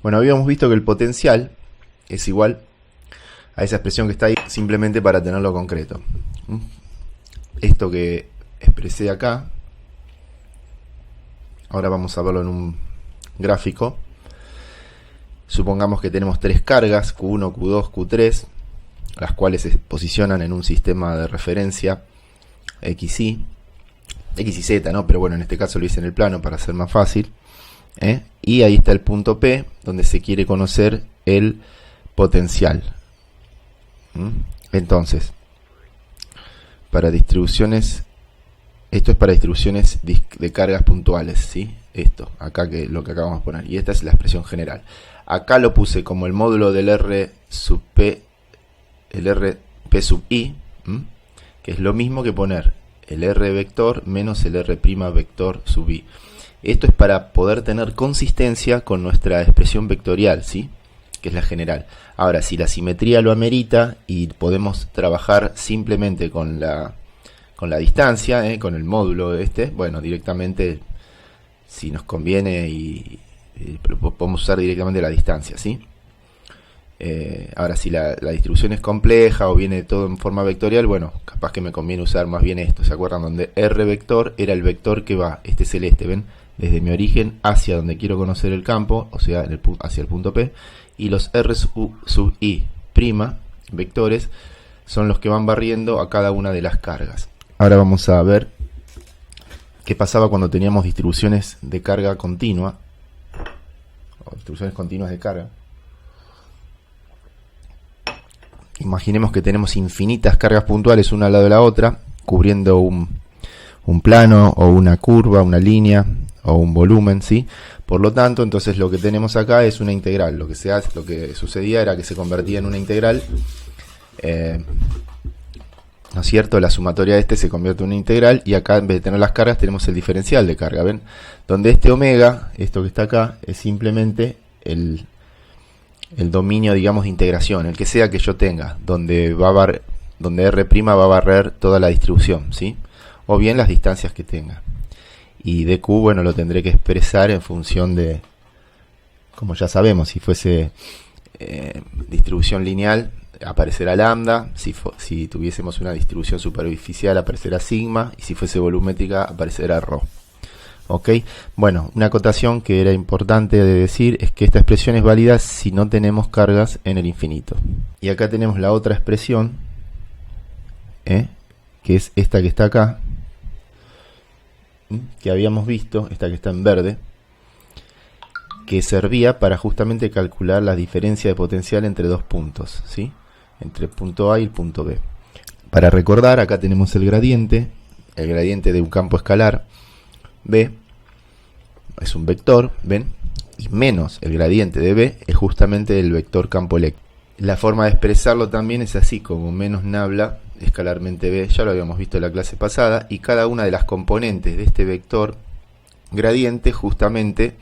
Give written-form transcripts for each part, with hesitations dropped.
Bueno, habíamos visto que el potencial es igual a esa expresión que está ahí, simplemente para tenerlo concreto. Esto que expresé acá, ahora vamos a verlo en un gráfico. Supongamos que tenemos tres cargas, Q1, Q2, Q3, las cuales se posicionan en un sistema de referencia X y Z, ¿no? Pero bueno, en este caso lo hice en el plano para hacer más fácil. Y ahí está el punto P, donde se quiere conocer el potencial. Entonces, para distribuciones, esto es para distribuciones de cargas puntuales, ¿sí? Esto, acá que lo que acabamos de poner, y esta es la expresión general. Acá lo puse como el módulo del R sub P, el RP sub I, que es lo mismo que poner el R vector menos el R' vector sub I. Esto es para poder tener consistencia con nuestra expresión vectorial, ¿sí? Que es la general. Ahora, si la simetría lo amerita y podemos trabajar simplemente con la distancia, con el módulo bueno, directamente, si nos conviene, y podemos usar directamente la distancia, ¿sí? Ahora, si la distribución es compleja o viene todo en forma vectorial, bueno, capaz que me conviene usar más bien esto. ¿Se acuerdan? Donde R vector era el vector que va, este celeste, ¿ven? Desde mi origen hacia donde quiero conocer el campo, o sea, hacia el punto P, y los R sub I' vectores son los que van barriendo a cada una de las cargas. Ahora vamos a ver qué pasaba cuando teníamos distribuciones de carga continua, o distribuciones continuas de carga. Imaginemos que tenemos infinitas cargas puntuales una al lado de la otra, cubriendo un plano o una curva, una línea o un volumen, ¿sí? Por lo tanto, entonces lo que tenemos acá es una integral. Lo que sucedía era que se convertía en una integral, ¿no es cierto? La sumatoria de se convierte en una integral, y acá en vez de tener las cargas tenemos el diferencial de carga, ¿ven? Donde este omega, esto que está acá, es simplemente el dominio, digamos, de integración, el que sea que yo tenga, donde R' va a barrer toda la distribución, ¿sí? O bien las distancias que tenga. Y dq, bueno, lo tendré que expresar en función de, como ya sabemos, si fuese distribución lineal, aparecerá lambda; si tuviésemos una distribución superficial, aparecerá sigma; y si fuese volumétrica, aparecerá rho. ¿Ok? Bueno, una acotación que era importante de decir es que esta expresión es válida si no tenemos cargas en el infinito. Y acá tenemos la otra expresión, que es esta que está acá, que habíamos visto, esta que está en verde, que servía para justamente calcular la diferencia de potencial entre dos puntos, ¿sí? Entre el punto A y el punto B. Para recordar, acá tenemos el gradiente de un campo escalar B, es un vector, ¿ven? Y menos el gradiente de B es justamente el vector campo eléctrico. La forma de expresarlo también es así, como menos nabla escalarmente B, ya lo habíamos visto en la clase pasada, y cada una de las componentes de este vector gradiente justamente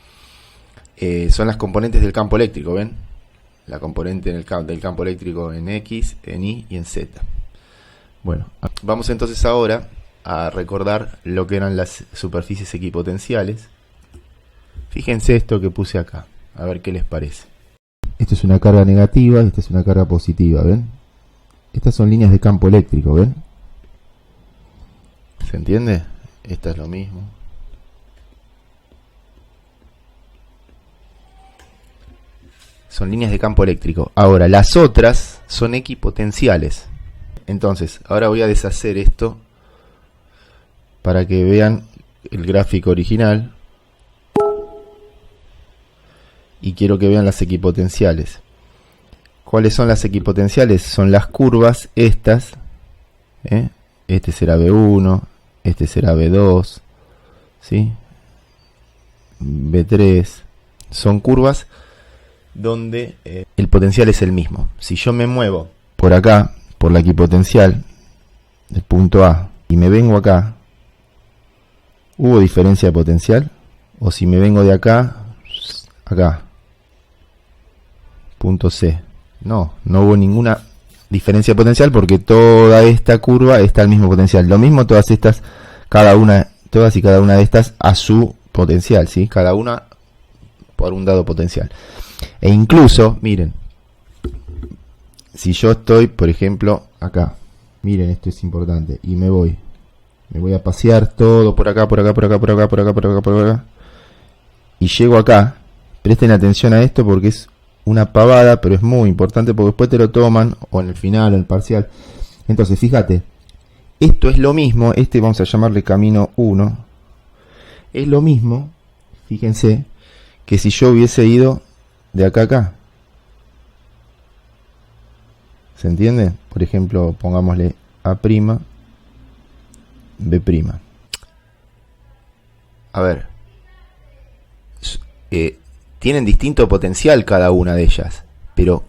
son las componentes del campo eléctrico, ¿ven? La componente del campo eléctrico en X, en Y y en Z. Bueno, vamos entonces ahora a recordar lo que eran las superficies equipotenciales. Fíjense esto que puse acá, a ver qué les parece. Esto es una carga negativa y esta es una carga positiva, ¿ven? Estas son líneas de campo eléctrico, ¿ven? ¿Se entiende? Esta es lo mismo. Son líneas de campo eléctrico. Ahora, las otras son equipotenciales. Entonces, ahora voy a deshacer esto para que vean el gráfico original. Y quiero que vean las equipotenciales. ¿Cuáles son las equipotenciales? Son las curvas estas. Este será B1, este será B2, ¿sí? B3. Son curvas donde el potencial es el mismo. Si yo me muevo por acá, por la equipotencial del punto A, y me vengo acá, ¿hubo diferencia de potencial? O si me vengo de acá, punto C, no hubo ninguna diferencia de potencial, porque toda esta curva está al mismo potencial. Lo mismo todas estas, todas y cada una de estas a su potencial, ¿sí? Cada una por un dado potencial. E incluso, miren, si yo estoy, por ejemplo, acá, miren, esto es importante, y me voy a pasear todo por acá, por acá, por acá, por acá, por acá, por acá, por acá, y llego acá. Presten atención a esto porque es una pavada, pero es muy importante porque después te lo toman, o en el final, o en el parcial. Entonces, fíjate, esto es lo mismo, vamos a llamarle camino 1, es lo mismo, fíjense, que si yo hubiese ido de acá a acá. ¿Se entiende? Por ejemplo, pongámosle A', B'. A ver, tienen distinto potencial cada una de ellas, pero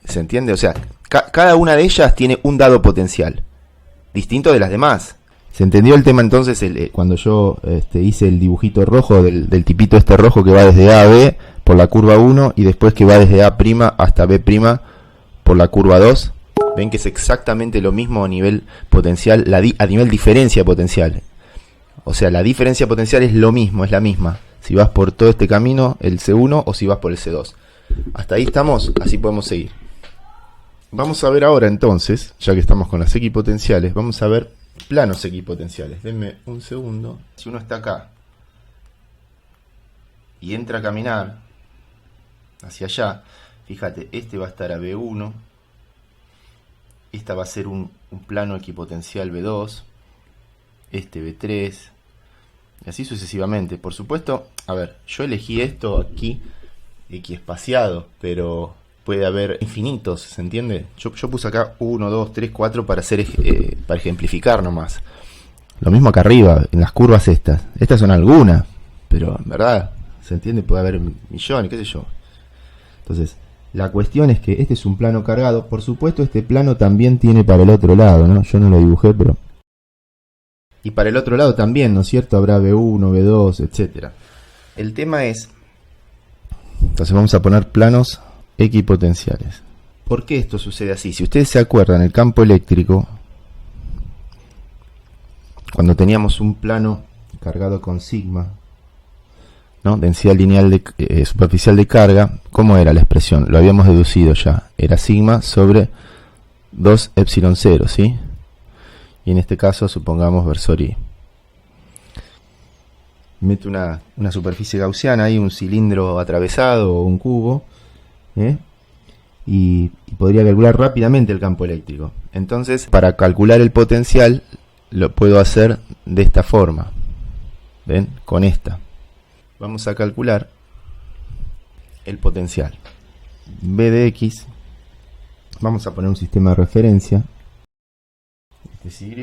¿se entiende? O sea, cada una de ellas tiene un dado potencial distinto de las demás. ¿Se entendió el tema entonces? Cuando yo hice el dibujito rojo del tipito este rojo que va desde A a B por la curva 1 y después que va desde A' hasta B' por la curva 2. Ven que es exactamente lo mismo a nivel potencial, a nivel diferencia potencial. O sea, la diferencia potencial es lo mismo, es la misma. Si vas por todo este camino, el C1, o si vas por el C2. Hasta ahí estamos, así podemos seguir. Vamos a ver ahora entonces, ya que estamos con las equipotenciales, vamos a ver planos equipotenciales. Denme un segundo. Si uno está acá y entra a caminar hacia allá, fíjate, este va a estar a B1, esta va a ser un plano equipotencial B2, este B3, y así sucesivamente. Por supuesto, a ver, yo elegí esto aquí equiespaciado, pero puede haber infinitos, ¿se entiende? Yo puse acá 1, 2, 3, 4 para hacer para ejemplificar nomás. Lo mismo acá arriba, en las curvas estas. Estas son algunas, pero en verdad, ¿se entiende? Puede haber millones, qué sé yo. Entonces, la cuestión es que este es un plano cargado. Por supuesto, este plano también tiene para el otro lado, ¿no? Yo no lo dibujé, pero... Y para el otro lado también, ¿no es cierto? Habrá B1, B2, etcétera. El tema es... Entonces vamos a poner planos equipotenciales. ¿Por qué esto sucede así? Si ustedes se acuerdan, el campo eléctrico, cuando teníamos un plano cargado con sigma, ¿no? Densidad lineal superficial de carga, ¿cómo era la expresión? Lo habíamos deducido ya. Era sigma sobre 2 epsilon 0, ¿sí? Y en este caso, supongamos versor I. Meto una superficie gaussiana ahí, un cilindro atravesado o un cubo, y podría calcular rápidamente el campo eléctrico. Entonces, para calcular el potencial, lo puedo hacer de esta forma. ¿Ven? Con esta. Vamos a calcular el potencial. B de X, vamos a poner un sistema de referencia. Este es Y,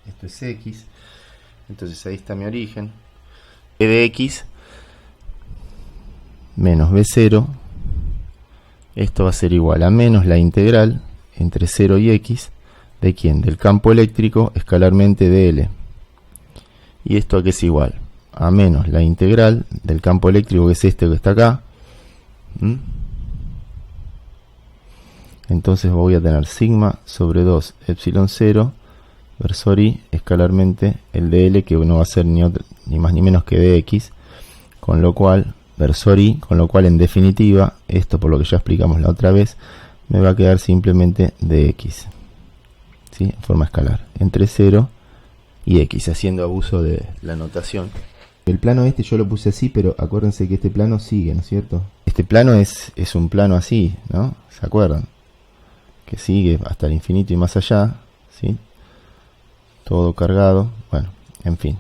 esto es X. Entonces ahí está mi origen. B de X menos B0. Esto va a ser igual a menos la integral entre 0 y X. ¿De quién? Del campo eléctrico escalarmente de L. ¿Y esto a qué es igual? A menos la integral del campo eléctrico, que es este que está acá. Entonces voy a tener sigma sobre 2 epsilon 0 versor I escalarmente el de L, que no va a ser ni más ni menos que dx, con lo cual versor I, con lo cual en definitiva, esto por lo que ya explicamos la otra vez, me va a quedar simplemente dx, ¿sí? En forma escalar, entre 0 y x, haciendo abuso de la notación. El plano este yo lo puse así, pero acuérdense que este plano sigue, ¿no es cierto? Este plano es un plano así, ¿no? ¿Se acuerdan? Que sigue hasta el infinito y más allá, ¿sí? Todo cargado, bueno, en fin.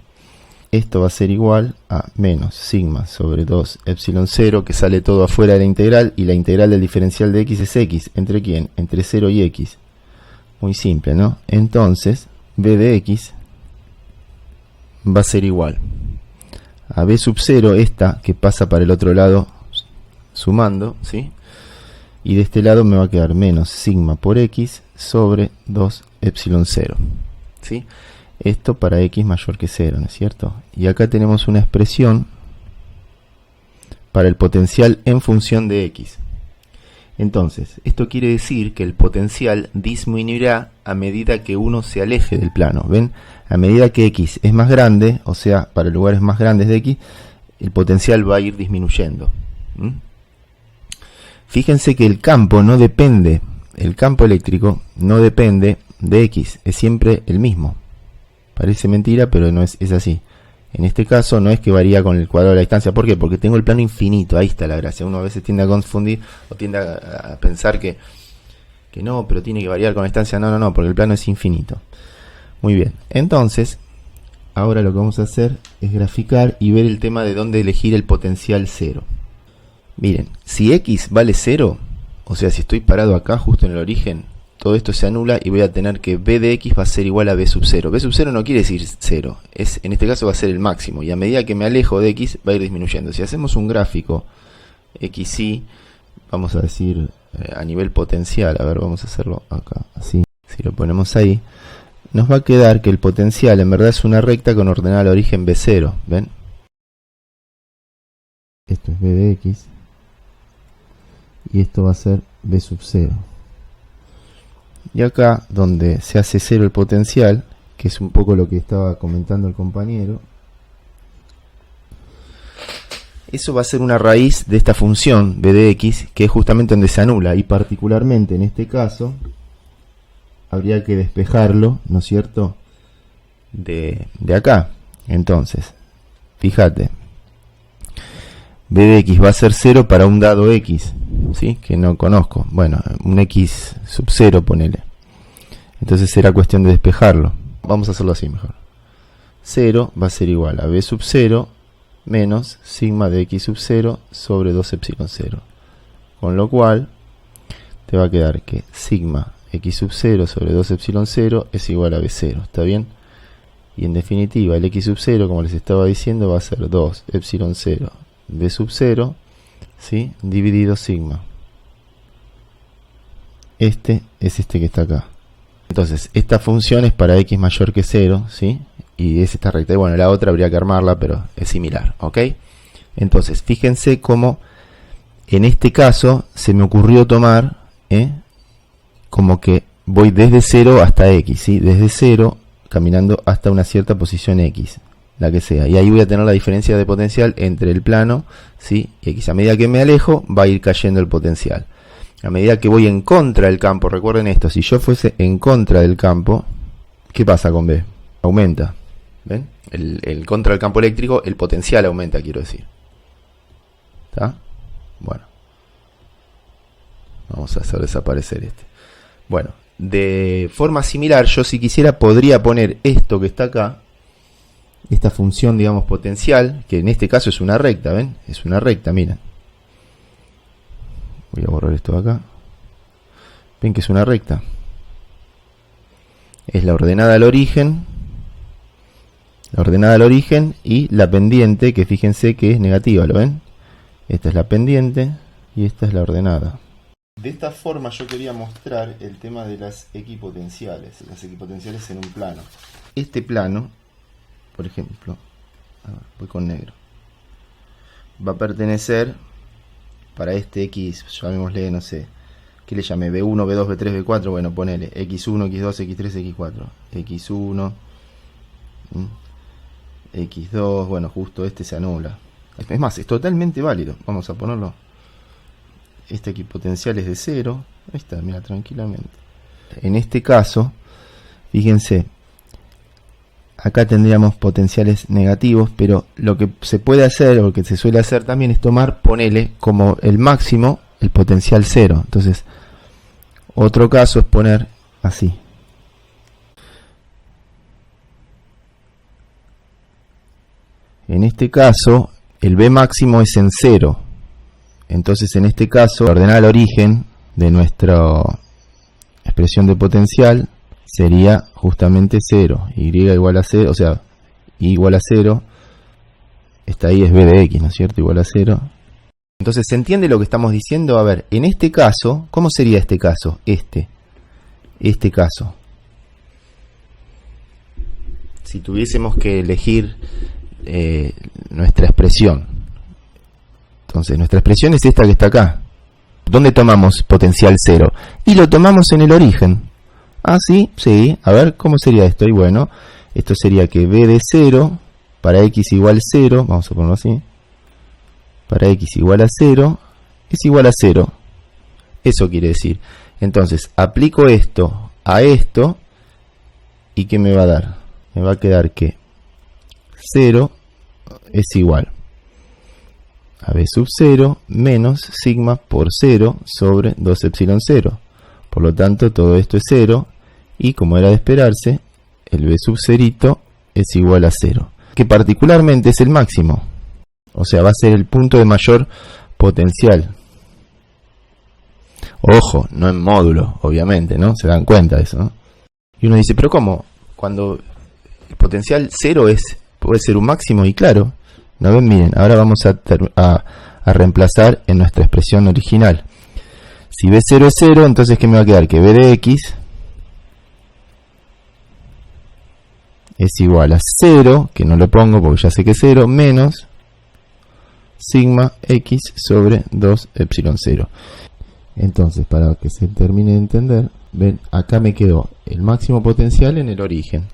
Esto va a ser igual a menos sigma sobre 2 epsilon 0, que sale todo afuera de la integral, y la integral del diferencial de x es x. ¿Entre quién? Entre 0 y x. Muy simple, ¿no? Entonces, b de x va a ser igual a b sub 0, esta que pasa para el otro lado sumando, ¿sí? Y de este lado me va a quedar menos sigma por x sobre 2 epsilon 0, ¿sí? Esto para x mayor que 0, ¿no es cierto? Y acá tenemos una expresión para el potencial en función de x. Entonces, esto quiere decir que el potencial disminuirá a medida que uno se aleje del plano. ¿Ven? A medida que x es más grande, o sea, para lugares más grandes de x, el potencial va a ir disminuyendo. fíjense que el campo no depende, el campo eléctrico no depende de X, es siempre el mismo. Parece mentira, pero no es así. En este caso no es que varía con el cuadrado de la distancia. ¿Por qué? Porque tengo el plano infinito, ahí está la gracia. Uno a veces tiende a confundir o tiende a pensar que no, pero tiene que variar con la distancia. No, porque el plano es infinito. Muy bien, entonces ahora lo que vamos a hacer es graficar y ver el tema de dónde elegir el potencial 0. Miren, si X vale 0, o sea, si estoy parado acá justo en el origen, todo esto se anula y voy a tener que B de X va a ser igual a B sub 0. B sub 0 no quiere decir 0, en este caso va a ser el máximo, y a medida que me alejo de X va a ir disminuyendo. Si hacemos un gráfico XY, vamos a decir a nivel potencial, a ver, vamos a hacerlo acá, así, si lo ponemos ahí, nos va a quedar que el potencial en verdad es una recta con ordenada al origen B0, ¿ven? Esto es B de X y esto va a ser B sub 0. Y acá donde se hace 0 el potencial, que es un poco lo que estaba comentando el compañero, eso va a ser una raíz de esta función B de X, que es justamente donde se anula, y particularmente en este caso habría que despejarlo, ¿no es cierto?, de acá. Entonces, fíjate, B de X va a ser 0 para un dado X, ¿sí?, que no conozco. Bueno, un X sub 0, ponele. Entonces será cuestión de despejarlo. Vamos a hacerlo así mejor. 0 va a ser igual a B sub 0 menos sigma de X sub 0 sobre 2 epsilon 0. Con lo cual, te va a quedar que sigma X sub 0 sobre 2 epsilon 0 es igual a B0. ¿Está bien? Y en definitiva, el X sub 0, como les estaba diciendo, va a ser 2 epsilon 0 B sub 0, ¿sí?, dividido sigma. Este es este que está acá. Entonces, esta función es para X mayor que 0, ¿sí?, y es esta recta. Y bueno, la otra habría que armarla, pero es similar, ¿ok? Entonces, fíjense cómo en este caso se me ocurrió tomar, como que voy desde 0 hasta X, ¿sí?, desde 0 caminando hasta una cierta posición X, la que sea, y ahí voy a tener la diferencia de potencial entre el plano, ¿sí?, y X. A medida que me alejo va a ir cayendo el potencial. A medida que voy en contra del campo, recuerden esto, si yo fuese en contra del campo, ¿qué pasa con B? Aumenta. ¿Ven? El contra del campo eléctrico, el potencial aumenta, quiero decir. ¿Está? Bueno. Vamos a hacer desaparecer este. Bueno, de forma similar, yo si quisiera podría poner esto que está acá, esta función, digamos, potencial, que en este caso es una recta, ¿ven? Es una recta, miren. Voy a borrar esto de acá. Ven que es una recta. Es la ordenada al origen. La ordenada al origen y la pendiente, que fíjense que es negativa, ¿lo ven? Esta es la pendiente y esta es la ordenada. De esta forma yo quería mostrar el tema de las equipotenciales. Las equipotenciales en un plano. Este plano, por ejemplo, a ver, voy con negro, va a pertenecer para este X, llamémosle, no sé, ¿qué le llamé? B1, B2, B3, B4, bueno, ponele X1, X2, X3, X4, X1, X2, bueno, justo este se anula. Es más, es totalmente válido, vamos a ponerlo. Este equipotencial es de 0, ahí está, mira, tranquilamente. En este caso, fíjense, acá tendríamos potenciales negativos, pero lo que se puede hacer, o lo que se suele hacer también, es tomar, ponele como el máximo, el potencial 0. Entonces, otro caso es poner así. En este caso, el B máximo es en 0. Entonces, en este caso, ordenar el origen de nuestra expresión de potencial sería justamente 0, y igual a 0, o sea, y igual a 0, esta ahí es B de X, ¿no es cierto? Igual a 0. Entonces, ¿se entiende lo que estamos diciendo? A ver, en este caso, ¿cómo sería este caso? Este caso. Si tuviésemos que elegir nuestra expresión. Entonces, nuestra expresión es esta que está acá. ¿Dónde tomamos potencial 0? Y lo tomamos en el origen. Ah, sí, sí. A ver, ¿cómo sería esto? Y bueno, esto sería que B de 0 para X igual 0, vamos a ponerlo así, para X igual a 0, es igual a 0. Eso quiere decir. Entonces, aplico esto a esto, ¿y qué me va a dar? Me va a quedar que 0 es igual a b sub 0 menos sigma por 0 sobre 2 epsilon 0. Por lo tanto, todo esto es 0, y como era de esperarse, el b sub 0 es igual a 0, que particularmente es el máximo. O sea, va a ser el punto de mayor potencial. Ojo, no en módulo, obviamente, ¿no? Se dan cuenta de eso, ¿no? Y uno dice, pero ¿cómo? Cuando el potencial 0 puede ser un máximo, y claro, ¿no ven? Miren, ahora vamos a reemplazar en nuestra expresión original. Si B0 es 0, entonces ¿qué me va a quedar? Que B de X es igual a 0, que no lo pongo porque ya sé que es 0, menos sigma X sobre 2 epsilon 0. Entonces, para que se termine de entender, ven, acá me quedó el máximo potencial en el origen.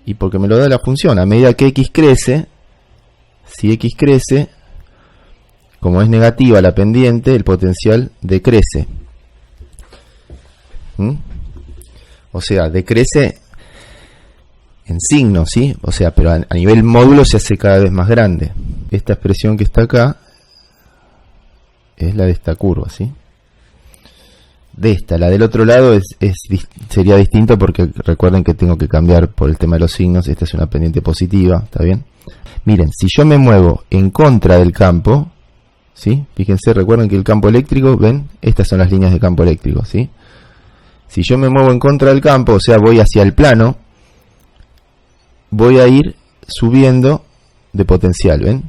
Y porque me lo da la función, a medida que X crece, si X crece, como es negativa la pendiente, el potencial decrece. O sea, decrece en signo, ¿sí? O sea, pero a nivel módulo se hace cada vez más grande. Esta expresión que está acá es la de esta curva, ¿sí? De esta, la del otro lado sería distinto, porque recuerden que tengo que cambiar por el tema de los signos. Esta es una pendiente positiva, ¿está bien? Miren, si yo me muevo en contra del campo, ¿sí? Fíjense, recuerden que el campo eléctrico, ven, estas son las líneas de campo eléctrico, ¿sí? Si yo me muevo en contra del campo, o sea, voy hacia el plano, voy a ir subiendo de potencial, ¿ven?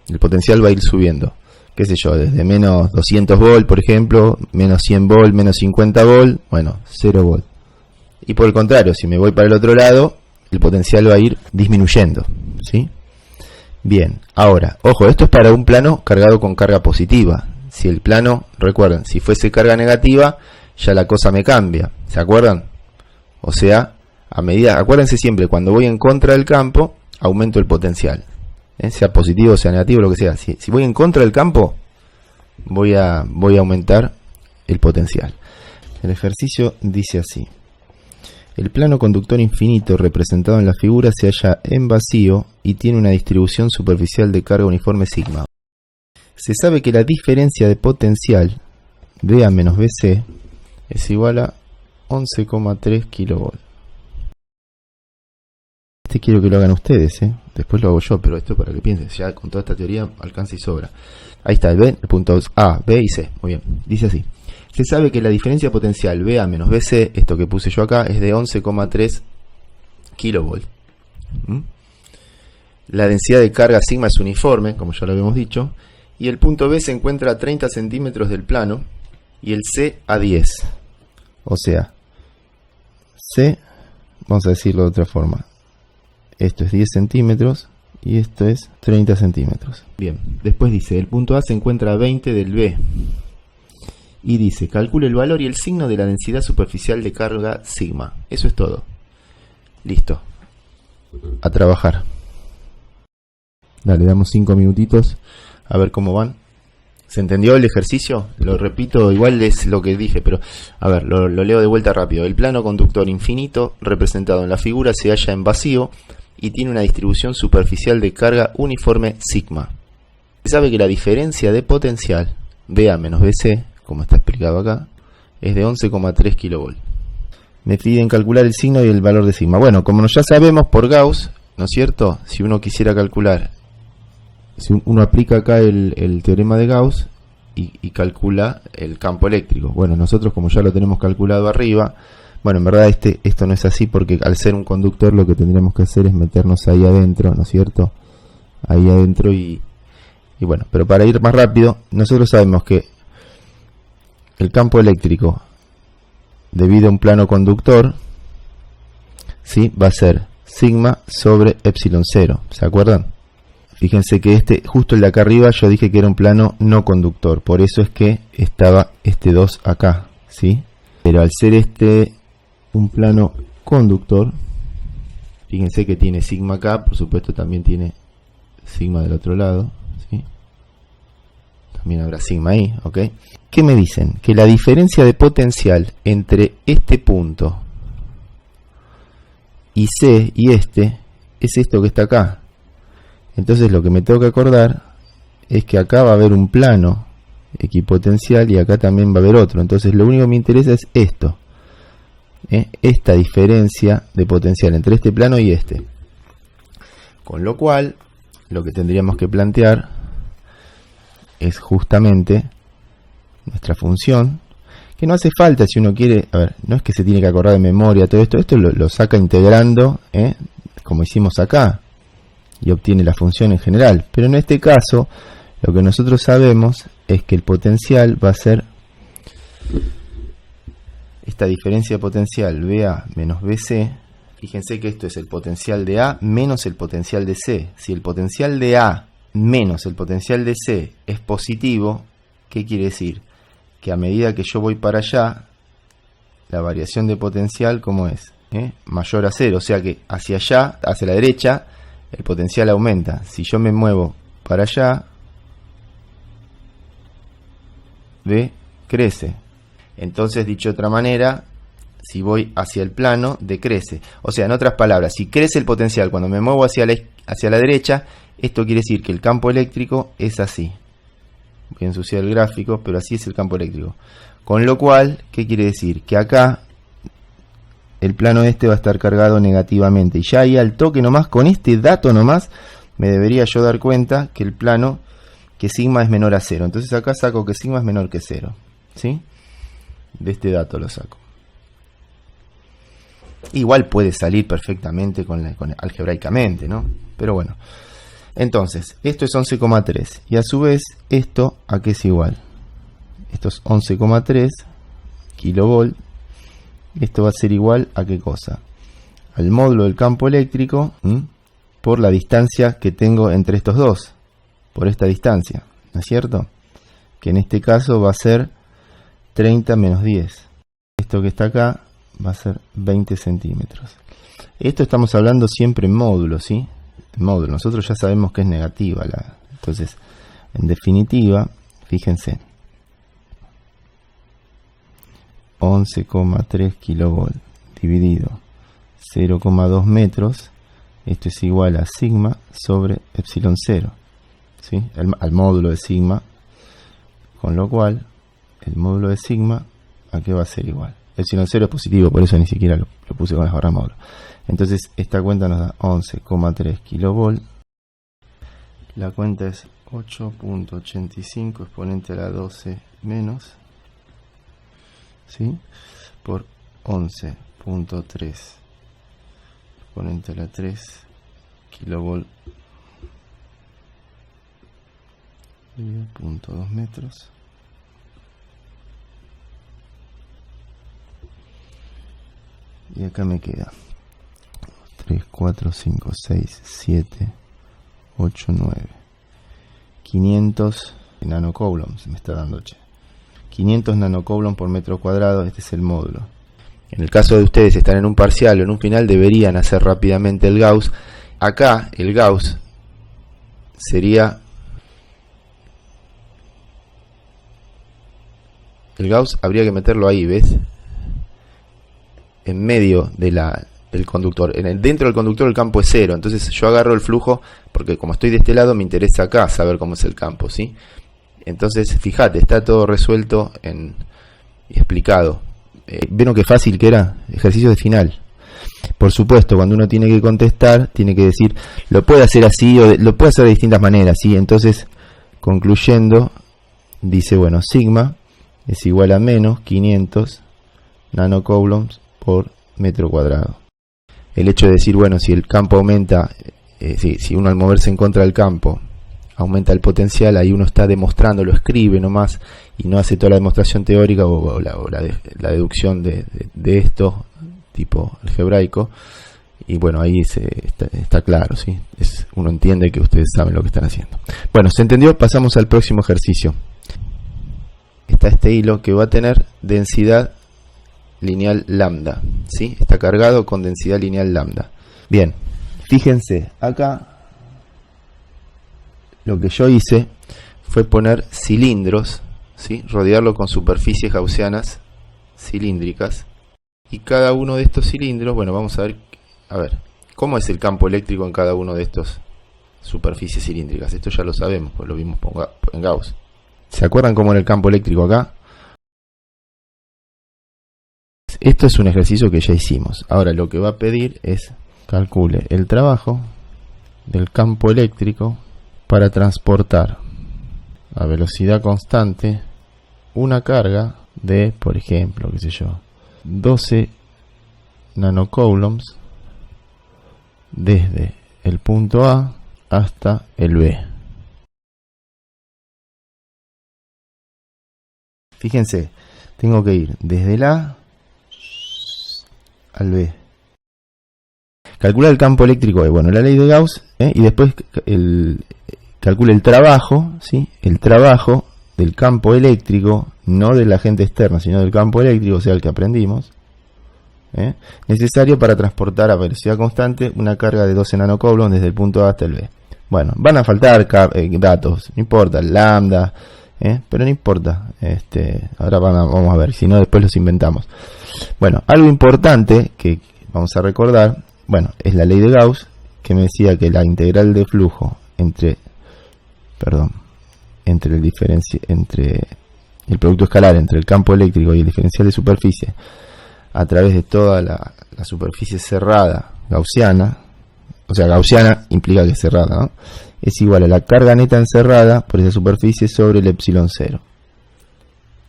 El potencial va a ir subiendo, qué sé yo, desde menos 200 volt, por ejemplo, menos 100 volt, menos 50 volt, bueno, 0 volt. Y por el contrario, si me voy para el otro lado, el potencial va a ir disminuyendo, ¿sí? Bien, ahora, ojo, esto es para un plano cargado con carga positiva. Si el plano, recuerden, si fuese carga negativa, ya la cosa me cambia, ¿se acuerdan? O sea, a medida, acuérdense siempre, cuando voy en contra del campo, aumento el potencial, sea positivo, sea negativo, lo que sea. Si voy en contra del campo, voy a aumentar el potencial. El ejercicio dice así: el plano conductor infinito representado en la figura se halla en vacío y tiene una distribución superficial de carga uniforme sigma. Se sabe que la diferencia de potencial VA menos BC es igual a 11,3 kV. Quiero que lo hagan ustedes, después lo hago yo, pero esto para que piensen, ya con toda esta teoría alcanza y sobra. Ahí está, el punto A, B y C, muy bien, dice así: se sabe que la diferencia potencial VA menos BC, esto que puse yo acá, es de 11,3 kV. La densidad de carga sigma es uniforme, como ya lo habíamos dicho, y el punto B se encuentra a 30 centímetros del plano y el C a 10. O sea, C, vamos a decirlo de otra forma, esto es 10 centímetros y esto es 30 centímetros. Bien, después dice, el punto A se encuentra a 20 del B. Y dice, calcule el valor y el signo de la densidad superficial de carga sigma. Eso es todo. Listo. A trabajar. Dale, damos 5 minutitos a ver cómo van. ¿Se entendió el ejercicio? Lo repito, igual es lo que dije, pero a ver, lo leo de vuelta rápido. El plano conductor infinito representado en la figura se halla en vacío y tiene una distribución superficial de carga uniforme sigma. Se sabe que la diferencia de potencial VA menos BC, como está explicado acá, es de 11,3 kV. Me piden calcular el signo y el valor de sigma. Bueno, como ya sabemos por Gauss, ¿no es cierto? Si uno quisiera calcular, si uno aplica acá el teorema de Gauss y calcula el campo eléctrico. Bueno, nosotros como ya lo tenemos calculado arriba, bueno, en verdad esto no es así, porque al ser un conductor lo que tendríamos que hacer es meternos ahí adentro, ¿no es cierto? Ahí adentro y bueno, pero para ir más rápido, nosotros sabemos que el campo eléctrico debido a un plano conductor, ¿sí?, va a ser sigma sobre epsilon 0, ¿se acuerdan? Fíjense que justo el de acá arriba, yo dije que era un plano no conductor, por eso es que estaba este 2 acá, ¿sí? Pero al ser un plano conductor, fíjense que tiene sigma acá, por supuesto también tiene sigma del otro lado, ¿sí? también habrá sigma ahí, ¿ok? ¿Qué me dicen? Que la diferencia de potencial entre este punto y C y este es esto que está acá. Entonces lo que me tengo que acordar es que acá va a haber un plano equipotencial y acá también va a haber otro. Entonces lo único que me interesa es esto, esta diferencia de potencial entre este plano y este. Con lo cual, lo que tendríamos que plantear es justamente nuestra función, que no hace falta si uno quiere, a ver, no es que se tiene que acordar de memoria todo esto, esto lo saca integrando, como hicimos acá, y obtiene la función en general. Pero en este caso, lo que nosotros sabemos es que el potencial va a ser esta diferencia de potencial BA menos BC. Fíjense que esto es el potencial de A menos el potencial de C. Si el potencial de A menos el potencial de C es positivo, ¿qué quiere decir? Que a medida que yo voy para allá, la variación de potencial, ¿cómo es? Mayor a 0, o sea que hacia allá, hacia la derecha, el potencial aumenta. Si yo me muevo para allá, B crece. Entonces, dicho de otra manera, si voy hacia el plano, decrece. O sea, en otras palabras, si crece el potencial cuando me muevo hacia la derecha, esto quiere decir que el campo eléctrico es así. Voy a ensuciar el gráfico, pero así es el campo eléctrico. Con lo cual, ¿qué quiere decir? Que acá el plano este va a estar cargado negativamente. Y ya ahí al toque nomás, con este dato nomás, me debería yo dar cuenta que el plano, que sigma es menor a 0. Entonces acá saco que sigma es menor que 0. ¿Sí? De este dato lo saco. Igual puede salir perfectamente algebraicamente, ¿no? Pero bueno. Entonces, esto es 11,3. Y a su vez, esto, ¿a qué es igual? Esto es 11,3 kilovolt. Esto va a ser igual a ¿qué cosa? Al módulo del campo eléctrico por la distancia que tengo entre estos dos. Por esta distancia, ¿no es cierto? Que en este caso va a ser 30 menos 10. Esto que está acá va a ser 20 centímetros. Esto estamos hablando siempre en módulo, ¿sí? En módulo. Nosotros ya sabemos que es negativa. Entonces, en definitiva, fíjense. 11,3 kilovolt dividido 0,2 metros. Esto es igual a sigma sobre epsilon 0. ¿Sí? Al módulo de sigma. Con lo cual, el módulo de sigma, ¿a qué va a ser igual? Epsilon 0 es positivo, por eso ni siquiera lo puse con las barras módulo. Entonces, esta cuenta nos da 11,3 kilovolt. La cuenta es 8.85 exponente a la 12 menos, ¿sí? Por 11.3 exponente a la 3 kilovolt. 0.2 metros. Y acá me queda 3, 4, 5, 6, 7, 8, 9. 500 nanocoulombs me está dando, 500 nanocoulombs por metro cuadrado. Este es el módulo. En el caso de ustedes están en un parcial o en un final, deberían hacer rápidamente el Gauss. Acá el Gauss sería... El Gauss habría que meterlo ahí, ¿ves? En medio del conductor. Dentro del conductor el campo es 0. Entonces yo agarro el flujo, porque como estoy de este lado me interesa acá saber cómo es el campo, ¿sí? Entonces, fíjate, está todo resuelto y explicado. ¿Vieron qué fácil que era? Ejercicio de final. Por supuesto, cuando uno tiene que contestar, tiene que decir, lo puede hacer así o lo puede hacer de distintas maneras, ¿sí? Entonces, concluyendo, dice, bueno, sigma es igual a menos 500 nanocoulombs por metro cuadrado. El hecho de decir, bueno, si el campo aumenta, si uno al moverse en contra del campo aumenta el potencial, ahí uno está demostrando, lo escribe nomás y no hace toda la demostración teórica o la deducción de esto, tipo algebraico. Y bueno, ahí está claro, ¿sí? Uno entiende que ustedes saben lo que están haciendo. Bueno, ¿se entendió? Pasamos al próximo ejercicio. Está este hilo que va a tener densidad lineal lambda, ¿sí? Está cargado con densidad lineal lambda. Bien, fíjense, acá lo que yo hice fue poner cilindros, ¿sí? Rodearlo con superficies gaussianas cilíndricas. Y cada uno de estos cilindros, bueno, vamos a ver, ¿cómo es el campo eléctrico en cada uno de estos superficies cilíndricas? Esto ya lo sabemos, pues lo vimos en Gauss. ¿Se acuerdan cómo era el campo eléctrico acá? Esto es un ejercicio que ya hicimos. Ahora lo que va a pedir es calcule el trabajo del campo eléctrico para transportar a velocidad constante una carga de, por ejemplo, qué sé yo, 12 nanocoulombs desde el punto A hasta el B. Fíjense, tengo que ir desde el A al B. Calcula el campo eléctrico, bueno, la ley de Gauss, y después calcula el trabajo, ¿sí? El trabajo del campo eléctrico, no del agente externo, sino del campo eléctrico, o sea, el que aprendimos, necesario para transportar a velocidad constante una carga de 12 nanocoulombs desde el punto A hasta el B. Bueno, van a faltar datos, no importa, lambda, pero no importa, ahora vamos a ver, si no después los inventamos. Bueno, algo importante que vamos a recordar, bueno, es la ley de Gauss, que me decía que la integral de flujo entre el producto escalar entre el campo eléctrico y el diferencial de superficie a través de toda la superficie cerrada gaussiana, o sea, gaussiana implica que es cerrada, ¿no? Es igual a la carga neta encerrada por esa superficie sobre el epsilon 0.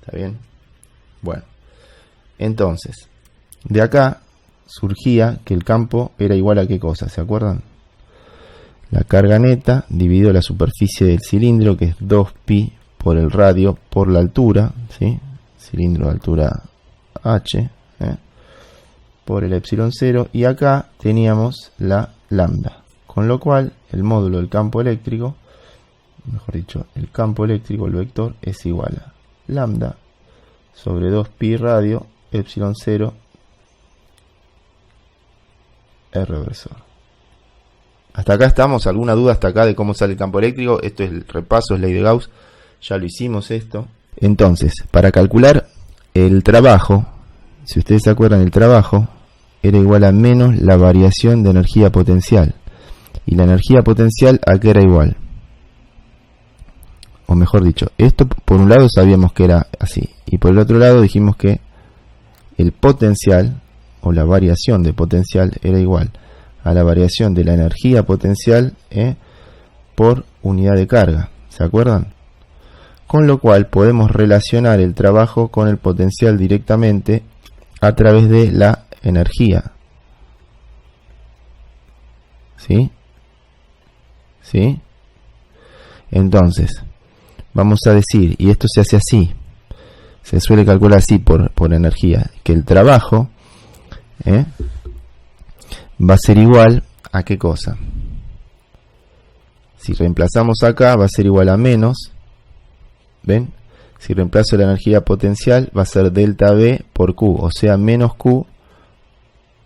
¿Está bien? Bueno, entonces, de acá surgía que el campo era igual a ¿qué cosa? ¿Se acuerdan? La carga neta dividido la superficie del cilindro, que es 2pi por el radio por la altura, ¿sí? Cilindro de altura h, por el epsilon 0, y acá teníamos la lambda, con lo cual el módulo del campo eléctrico, mejor dicho, el campo eléctrico, el vector, es igual a lambda sobre 2pi radio epsilon 0 r versor. Hasta acá estamos. ¿Alguna duda hasta acá de cómo sale el campo eléctrico? Esto es el repaso, es ley de Gauss, ya lo hicimos esto. Entonces, para calcular el trabajo, si ustedes se acuerdan, el trabajo era igual a menos la variación de energía potencial. Y la energía potencial, ¿a qué era igual? O mejor dicho, esto por un lado sabíamos que era así, y por el otro lado dijimos que el potencial, o la variación de potencial, era igual a la variación de la energía potencial por unidad de carga. ¿Se acuerdan? Con lo cual podemos relacionar el trabajo con el potencial directamente a través de la energía. ¿Sí? ¿Sí? Entonces, vamos a decir, y esto se hace así, se suele calcular así por energía, que el trabajo va a ser igual a ¿qué cosa? Si reemplazamos acá va a ser igual a menos, ¿ven? Si reemplazo la energía potencial va a ser delta V por Q, o sea menos Q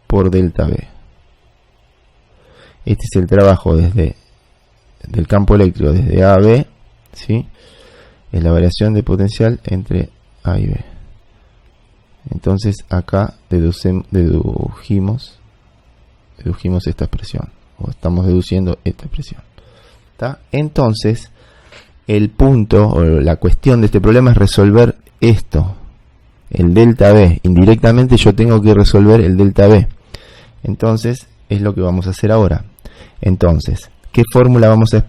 por delta V. Este es el trabajo del campo eléctrico desde A a B, ¿sí? Es la variación de potencial entre A y B. Entonces acá dedujimos esta expresión, o estamos deduciendo esta expresión. ¿Está? Entonces, el punto o la cuestión de este problema es resolver esto, el delta B. Indirectamente yo tengo que resolver el delta B. Entonces, es lo que vamos a hacer ahora. Entonces, ¿qué fórmula vamos a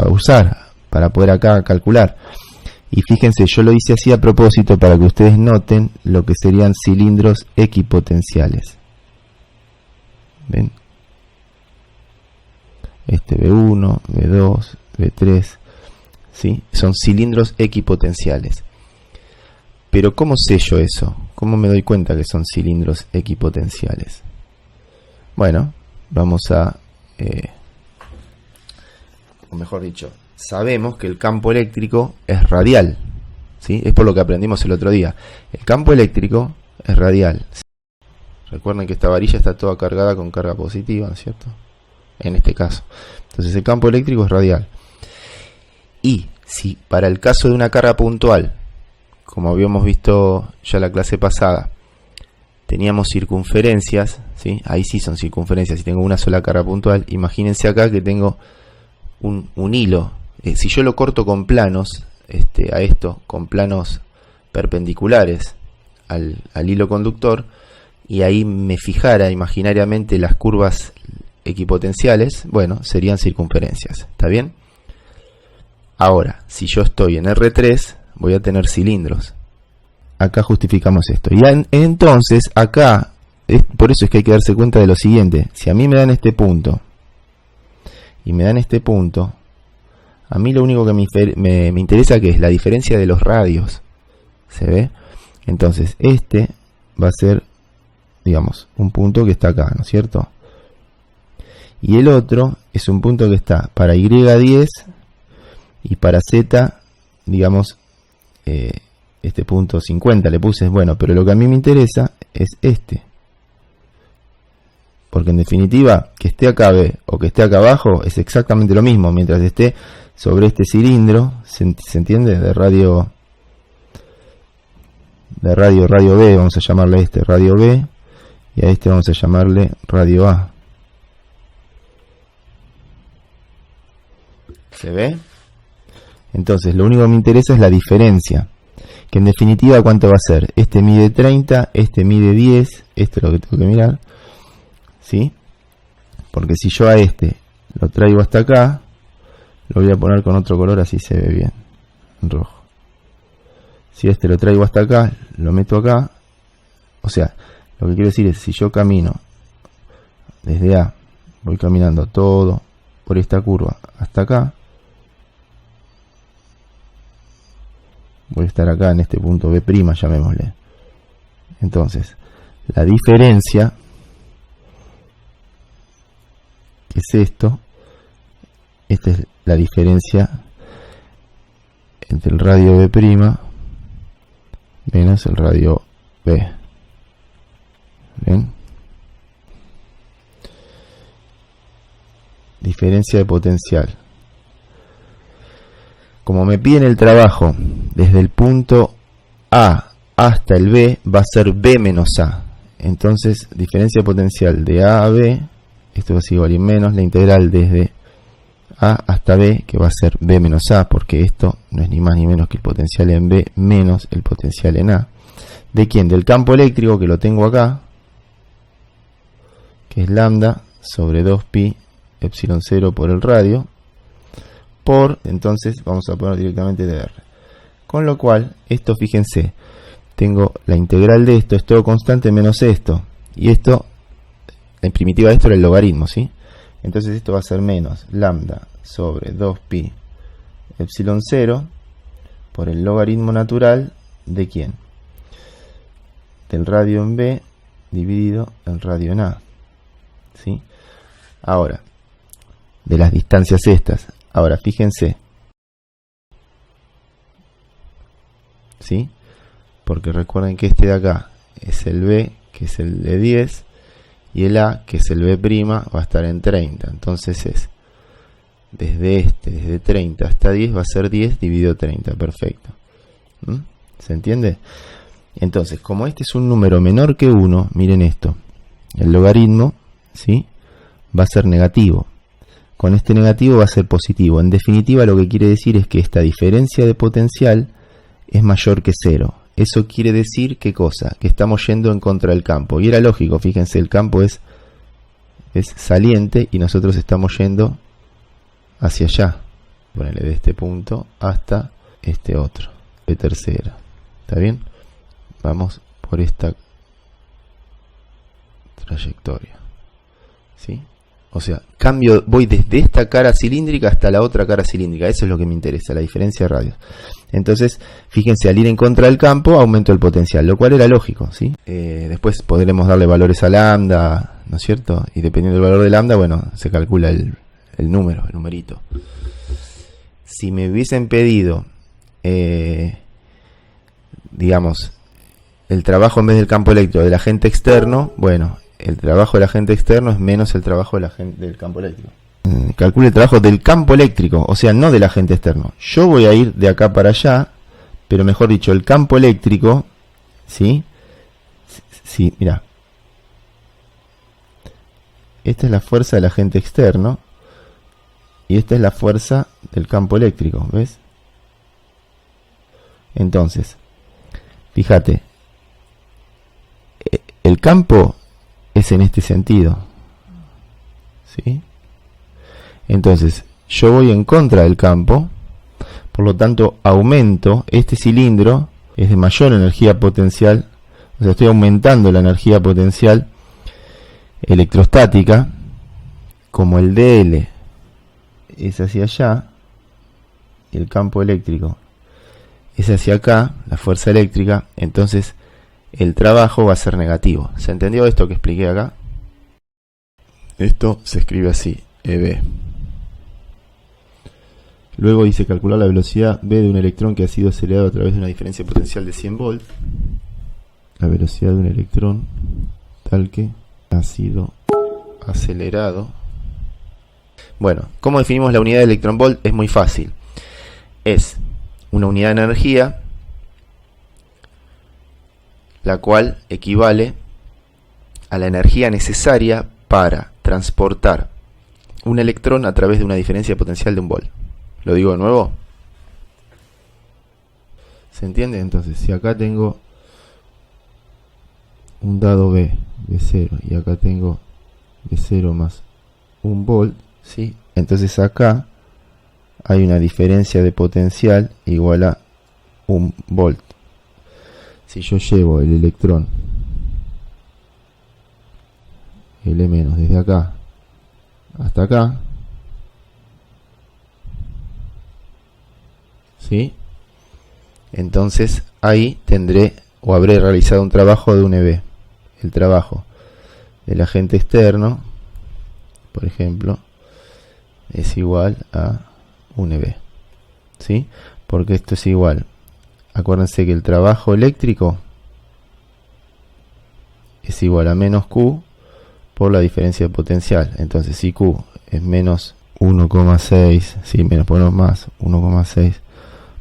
usar para poder acá calcular? Y fíjense, yo lo hice así a propósito para que ustedes noten lo que serían cilindros equipotenciales. ¿Ven? Este B1, B2, B3, ¿sí? Son cilindros equipotenciales. Pero ¿cómo sé yo eso? ¿Cómo me doy cuenta que son cilindros equipotenciales? Bueno, vamos a... o mejor dicho, sabemos que el campo eléctrico es radial, ¿sí? Es por lo que aprendimos el otro día. El campo eléctrico es radial. Recuerden que esta varilla está toda cargada con carga positiva, ¿no es cierto? En este caso. Entonces el campo eléctrico es radial. Y Si para el caso de una carga puntual, como habíamos visto ya la clase pasada, teníamos circunferencias, ¿sí? Ahí sí son circunferencias. Si tengo una sola carga puntual, imagínense acá que tengo un hilo. Si yo lo corto con planos, a esto, con planos perpendiculares al hilo conductor, y ahí me fijara imaginariamente las curvas equipotenciales, bueno, serían circunferencias. ¿Está bien? Ahora, si yo estoy en R3, voy a tener cilindros. Acá justificamos esto. Y entonces, acá, por eso es que hay que darse cuenta de lo siguiente. Si a mí me dan este punto, y me dan este punto, a mí lo único que me interesa que es la diferencia de los radios. ¿Se ve? Entonces, este va a ser, digamos, un punto que está acá, ¿no es cierto? Y el otro es un punto que está para Y10 y para Z, digamos, este punto 50 le puse, bueno, pero lo que a mí me interesa es este. Porque en definitiva, que esté acá B o que esté acá abajo es exactamente lo mismo, mientras esté sobre este cilindro, ¿se entiende? De radio B, vamos a llamarle radio B, y a este vamos a llamarle radio A. ¿Se ve? Entonces, lo único que me interesa es la diferencia. Que en definitiva, ¿cuánto va a ser? Este mide 30, este mide 10, esto es lo que tengo que mirar. ¿Sí? Porque si yo a este lo traigo hasta acá, lo voy a poner con otro color, así se ve bien, en rojo. Si este lo traigo hasta acá, lo meto acá. O sea, lo que quiero decir es, si yo camino desde A, voy caminando todo por esta curva hasta acá, voy a estar acá en este punto B', llamémosle. Entonces, la diferencia, que es esto, esta es la diferencia entre el radio B' menos el radio B. ¿Ven? Diferencia de potencial. Como me piden el trabajo desde el punto A hasta el B, va a ser B menos A. Entonces, diferencia de potencial de A a B, esto va a ser igual y menos la integral desde A hasta B, que va a ser B menos A, porque esto no es ni más ni menos que el potencial en B menos el potencial en A. ¿De quién? Del campo eléctrico, que lo tengo acá, que es lambda sobre 2pi epsilon 0 por el radio, por, entonces vamos a poner directamente de R. Con lo cual, esto, fíjense, tengo la integral de esto, es todo constante menos esto, y esto, en primitiva de esto era el logaritmo, ¿sí? Entonces esto va a ser menos lambda sobre 2pi epsilon 0 por el logaritmo natural de ¿quién? Del radio en B dividido el radio en A, ¿sí? Ahora, de las distancias estas. Ahora, fíjense, ¿sí? Porque recuerden que este de acá es el B, que es el de 10, y el A, que es el B', va a estar en 30. Entonces es, desde 30 hasta 10, va a ser 10 dividido 30. Perfecto. ¿Se entiende? Entonces, como este es un número menor que 1, miren esto. El logaritmo, ¿sí?, va a ser negativo. Con este negativo va a ser positivo. En definitiva, lo que quiere decir es que esta diferencia de potencial es mayor que 0. Eso quiere decir, ¿qué cosa? Que estamos yendo en contra del campo. Y era lógico, fíjense, el campo es saliente y nosotros estamos yendo hacia allá. Ponele de este punto hasta este otro, de tercera. ¿Está bien? Vamos por esta trayectoria. ¿Sí? O sea, voy desde esta cara cilíndrica hasta la otra cara cilíndrica. Eso es lo que me interesa, la diferencia de radios. Entonces, fíjense, al ir en contra del campo, aumento el potencial, lo cual era lógico, ¿sí? Después podremos darle valores a lambda, ¿no es cierto? Y dependiendo del valor de lambda, bueno, se calcula el número, el numerito. Si me hubiesen pedido, digamos, el trabajo en vez del campo eléctrico del agente externo, bueno, el trabajo del agente externo es menos el trabajo del campo eléctrico. calcule el trabajo del campo eléctrico, o sea, no del agente externo. Yo voy a ir de acá para allá, pero mejor dicho, el campo eléctrico, ¿sí? Sí, mira. Esta es la fuerza del agente externo y esta es la fuerza del campo eléctrico, ¿ves? Entonces, fíjate, el campo es en este sentido, ¿sí? Entonces, yo voy en contra del campo, por lo tanto aumento, este cilindro es de mayor energía potencial, o sea, estoy aumentando la energía potencial electrostática, como el dl es hacia allá, y el campo eléctrico es hacia acá, la fuerza eléctrica, entonces el trabajo va a ser negativo. ¿Se entendió esto que expliqué acá? Esto se escribe así, EB. Luego dice calcular la velocidad v de un electrón que ha sido acelerado a través de una diferencia potencial de 100 volts. La velocidad de un electrón tal que ha sido acelerado. Bueno, ¿cómo definimos la unidad de electrón volt? Es muy fácil. Es una unidad de energía, la cual equivale a la energía necesaria para transportar un electrón a través de una diferencia potencial de un volt. ¿Lo digo de nuevo? ¿Se entiende? Entonces, si acá tengo un dado B de 0 y acá tengo de 0 más 1 volt, ¿sí? Entonces acá hay una diferencia de potencial igual a 1 volt. Si yo llevo el electrón L- desde acá hasta acá, ¿sí? Entonces ahí tendré o habré realizado un trabajo de un EB. El trabajo del agente externo, por ejemplo, es igual a un EB, ¿sí? Porque esto es igual. Acuérdense que el trabajo eléctrico es igual a menos Q por la diferencia de potencial. Entonces, si Q es menos 1,6, sí, menos ponemos más, 1,6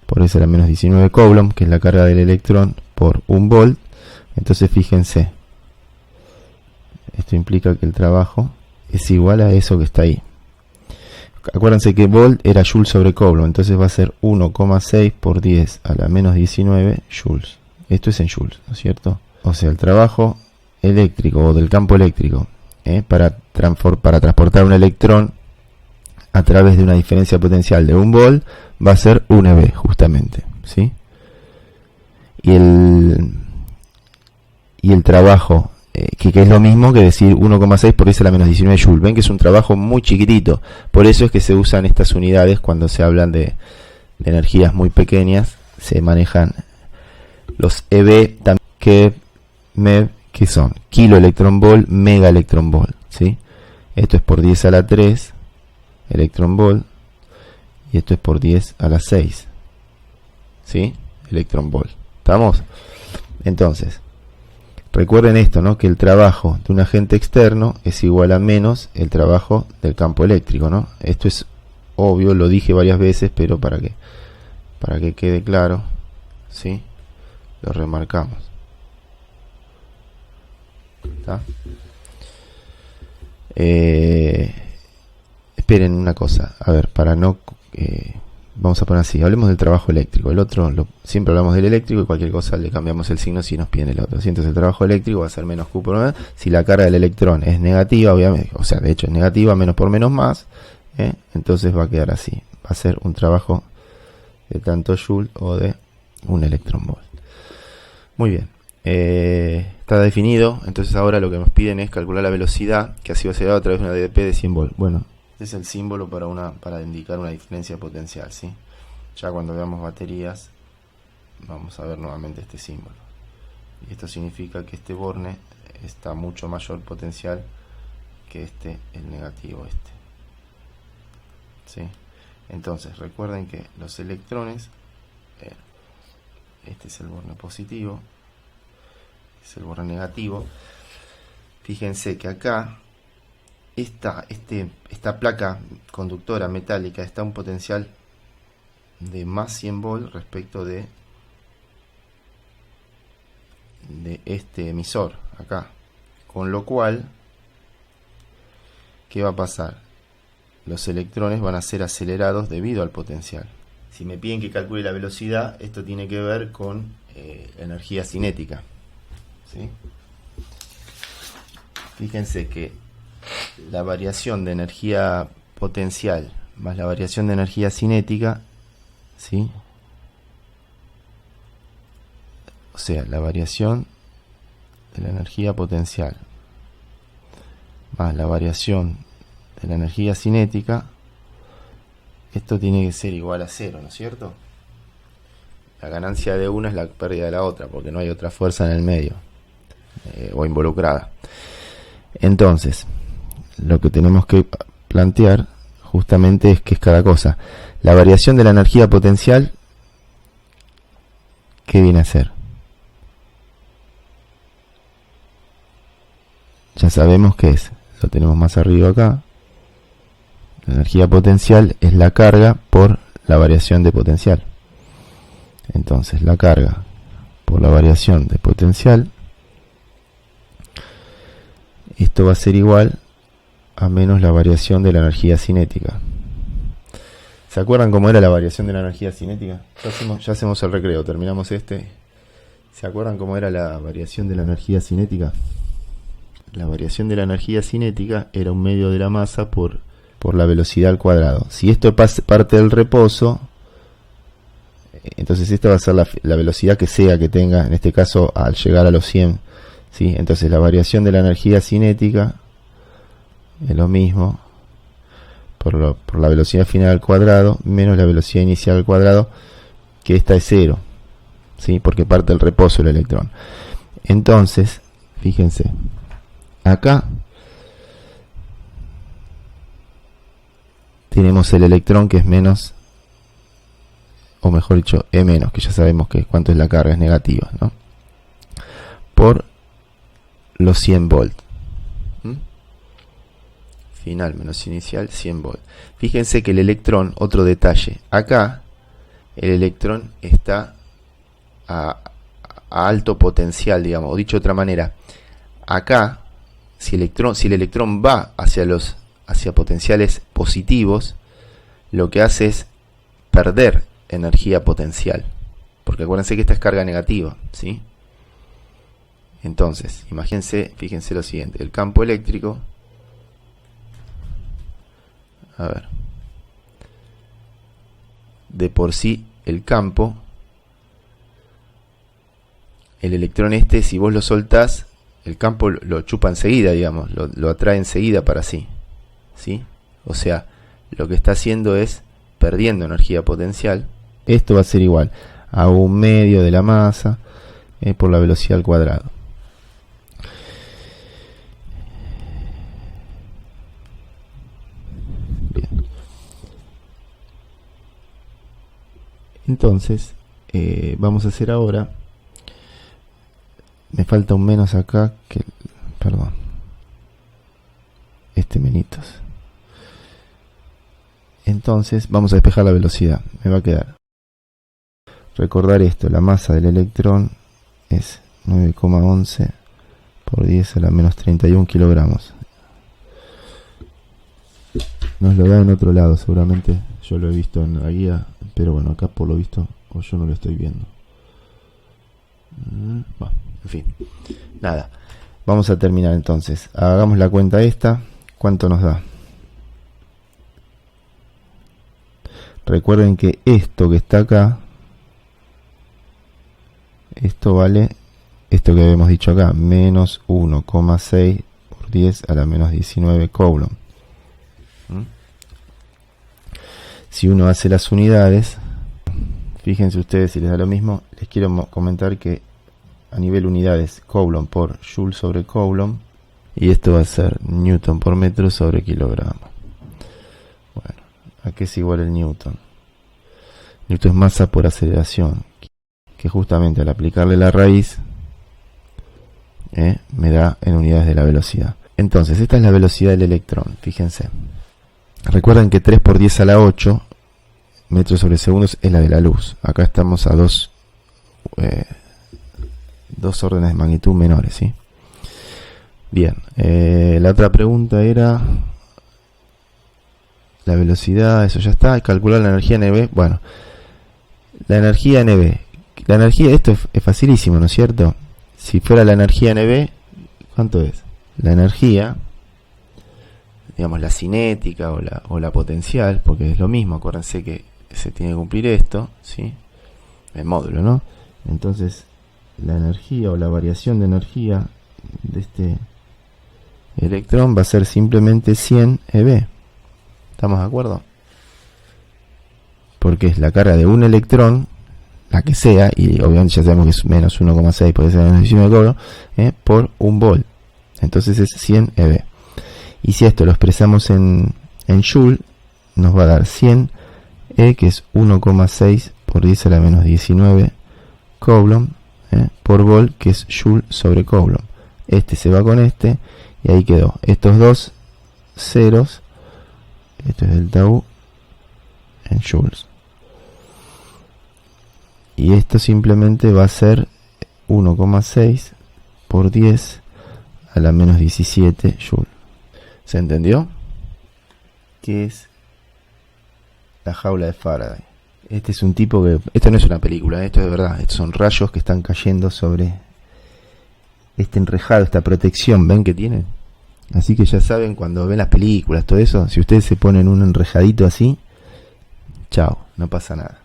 por eso era menos 19 Coulomb, que es la carga del electrón por 1 volt. Entonces, fíjense, esto implica que el trabajo es igual a eso que está ahí. Acuérdense que volt era Joule sobre Coulomb, entonces va a ser 1,6 por 10 a la menos 19 joules. Esto es en joules, ¿no es cierto? O sea, el trabajo eléctrico o del campo eléctrico para transportar un electrón a través de una diferencia potencial de 1 volt va a ser 1 EB justamente, ¿sí? Y el trabajo que es lo mismo que decir 1,6 por 10 a la menos 19 joules. Ven que es un trabajo muy chiquitito. Por eso es que se usan estas unidades cuando se hablan de energías muy pequeñas. Se manejan los EB también, que MEV, que son kilo electrón volt, mega electrón volt, ¿sí? Esto es por 10 a la 3 electrón volt y esto es por 10 a la 6, ¿sí? Electrón volt. ¿Estamos? Entonces, recuerden esto, ¿no? Que el trabajo de un agente externo es igual a menos el trabajo del campo eléctrico, ¿no? Esto es obvio, lo dije varias veces, pero para que quede claro, ¿sí? Lo remarcamos. ¿Está? Esperen una cosa, a ver, para no vamos a poner así, hablemos del trabajo eléctrico. El otro, siempre hablamos del eléctrico y cualquier cosa le cambiamos el signo si nos piden el otro. ¿Sí? Entonces el trabajo eléctrico va a ser menos Q por menos. Si la carga del electrón es negativa, obviamente, o sea, de hecho es negativa, menos por menos más, entonces va a quedar así. Va a ser un trabajo de tanto joule o de un electrón volt. Muy bien. Está definido. Entonces ahora lo que nos piden es calcular la velocidad que ha sido acelerada a través de una DDP de 100 volts. Bueno, este es el símbolo para indicar una diferencia potencial, ¿sí? Ya cuando veamos baterías vamos a ver nuevamente este símbolo. Y esto significa que este borne está mucho mayor potencial que el negativo ¿sí? Entonces recuerden que los electrones, este es el borne positivo, es el borne negativo. Fíjense que acá esta placa conductora metálica está a un potencial de más 100 volts respecto de este emisor acá, con lo cual, ¿qué va a pasar? Los electrones van a ser acelerados debido al potencial. Si me piden que calcule la velocidad, esto tiene que ver con energía cinética, ¿sí? Fíjense que la variación de energía potencial más la variación de energía cinética, ¿sí? O sea, la variación de la energía potencial más la variación de la energía cinética, esto tiene que ser igual a 0, ¿no es cierto? La ganancia de una es la pérdida de la otra, porque no hay otra fuerza en el medio o involucrada. Entonces, lo que tenemos que plantear justamente es que es cada cosa. La variación de la energía potencial, ¿qué viene a ser? Ya sabemos qué es. Lo tenemos más arriba acá. La energía potencial es la carga por la variación de potencial. Entonces, la carga por la variación de potencial, esto va a ser igual a menos la variación de la energía cinética. ¿Se acuerdan cómo era la variación de la energía cinética? Ya hacemos el recreo, terminamos este. ¿Se acuerdan cómo era la variación de la energía cinética? La variación de la energía cinética era un medio de la masa por la velocidad al cuadrado. Si esto parte del reposo, entonces esta va a ser la velocidad que sea que tenga, en este caso al llegar a los 100, ¿sí? Entonces la variación de la energía cinética es lo mismo por la velocidad final al cuadrado menos la velocidad inicial al cuadrado, que esta es 0, ¿sí? Porque parte del reposo el electrón. Entonces, fíjense, acá tenemos el electrón que es menos, o mejor dicho, E menos, que ya sabemos que cuánto es la carga, es negativa, ¿no? Por los 100 volts. Final menos inicial, 100 volts. Fíjense que el electrón, otro detalle, acá el electrón está a alto potencial, digamos, o dicho de otra manera, acá si el electrón va hacia potenciales positivos, lo que hace es perder energía potencial, porque acuérdense que esta es carga negativa, ¿sí? Entonces, fíjense lo siguiente, el campo eléctrico, a ver, de por sí el campo, el electrón si vos lo soltás, el campo lo chupa enseguida, digamos, lo atrae enseguida para sí, ¿sí? O sea, lo que está haciendo es perdiendo energía potencial. Esto va a ser igual a un medio de la masa por la velocidad al cuadrado. Bien. Entonces, vamos a hacer ahora, me falta un menos acá, perdón, menitos. Entonces vamos a despejar la velocidad. Me va a quedar, recordar esto, la masa del electrón es 9,11 por 10 a la menos 31 kilogramos. Nos lo da en otro lado, seguramente yo lo he visto en la guía, pero bueno, acá por lo visto, o yo no lo estoy viendo. Bueno, en fin, nada, vamos a terminar entonces. Hagamos la cuenta esta. ¿Cuánto nos da? Recuerden que esto que está acá, esto vale, esto que habíamos dicho acá, menos 1,6 por 10 a la menos 19 coulomb. Si uno hace las unidades, fíjense ustedes si les da lo mismo, les quiero comentar que a nivel unidades, coulomb por joule sobre coulomb, y esto va a ser newton por metro sobre kilogramo. Bueno, ¿a qué es igual el newton? Newton es masa por aceleración, que justamente al aplicarle la raíz me da en unidades de la velocidad. Entonces, esta es la velocidad del electrón, fíjense. Recuerden que 3 por 10 a la 8 metros sobre segundos es la de la luz. Acá estamos a dos órdenes de magnitud menores, ¿sí? Bien, la otra pregunta era la velocidad, eso ya está. Calcular la energía NB. Bueno, la energía NB. La energía, esto es facilísimo, ¿no es cierto? Si fuera la energía NB, ¿cuánto es? La energía, digamos la cinética o la potencial, porque es lo mismo, acuérdense que se tiene que cumplir esto, ¿sí? El módulo, ¿no? Entonces, la energía o la variación de energía de este electrón va a ser simplemente 100 eV. ¿Estamos de acuerdo? Porque es la carga de un electrón, la que sea, y obviamente ya sabemos que es menos 1,6, puede ser menos 19 cobro, por un volt. Entonces es 100 eV. Y si esto lo expresamos en Joule, nos va a dar 100 E, que es 1,6 por 10 a la menos 19 Coulomb, por volt, que es Joule sobre Coulomb. Este se va con este, y ahí quedó. Estos dos ceros, esto es delta U en joules. Y esto simplemente va a ser 1,6 por 10 a la menos 17 Joule. ¿Se entendió? ¿Qué es la jaula de Faraday? Este es un tipo que... Esto no es una película, esto es de verdad. Estos son rayos que están cayendo sobre este enrejado, esta protección, ¿ven que tiene? Así que ya saben, cuando ven las películas, todo eso, si ustedes se ponen un enrejadito así, chao, no pasa nada.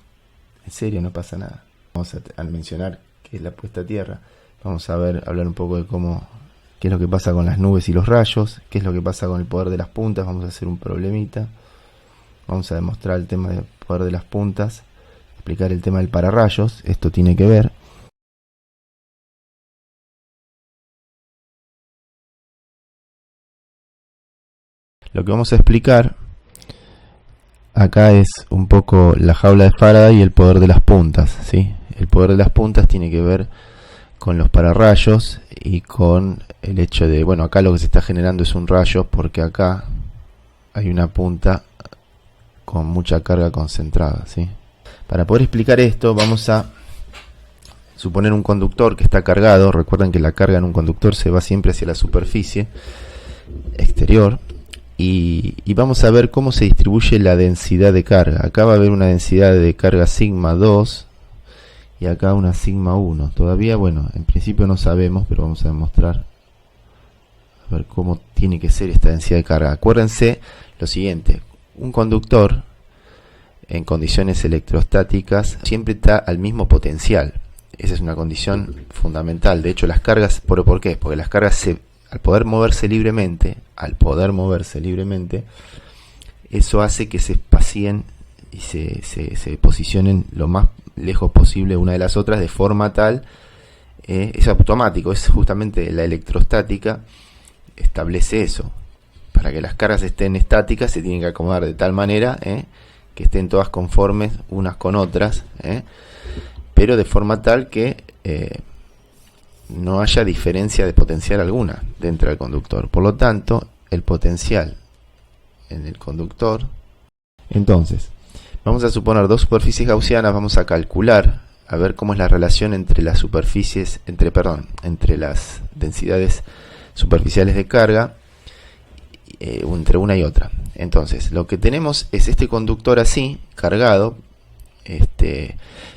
En serio, no pasa nada. Vamos a mencionar qué es la puesta a tierra. Vamos a hablar un poco de qué es lo que pasa con las nubes y los rayos, qué es lo que pasa con el poder de las puntas. Vamos a hacer un problemita. Vamos a demostrar el tema del poder de las puntas, explicar el tema del pararrayos. Esto tiene que ver. Lo que vamos a explicar acá es un poco la jaula de Faraday y el poder de las puntas, ¿sí? El poder de las puntas tiene que ver con los pararrayos y con el hecho de, bueno, acá lo que se está generando es un rayo porque acá hay una punta con mucha carga concentrada, ¿sí? Para poder explicar esto vamos a suponer un conductor que está cargado. Recuerden que la carga en un conductor se va siempre hacia la superficie exterior. Y vamos a ver cómo se distribuye la densidad de carga. Acá va a haber una densidad de carga sigma 2 y acá una sigma 1. Todavía, bueno, en principio no sabemos, pero vamos a demostrar a ver cómo tiene que ser esta densidad de carga. Acuérdense lo siguiente: un conductor en condiciones electrostáticas siempre está al mismo potencial. Esa es una condición fundamental. De hecho, las cargas, ¿por qué? Porque las cargas al poder moverse libremente, eso hace que se espacien y se posicionen lo más lejos posible una de las otras, de forma tal, es automático, es justamente la electrostática establece eso. Para que las cargas estén estáticas se tienen que acomodar de tal manera que estén todas conformes unas con otras, pero de forma tal que no haya diferencia de potencial alguna dentro del conductor. Por lo tanto, el potencial en el conductor, entonces vamos a suponer dos superficies gaussianas. Vamos a calcular a ver cómo es la relación entre las superficies, entre las densidades superficiales de carga entre una y otra. Entonces lo que tenemos es este conductor así cargado.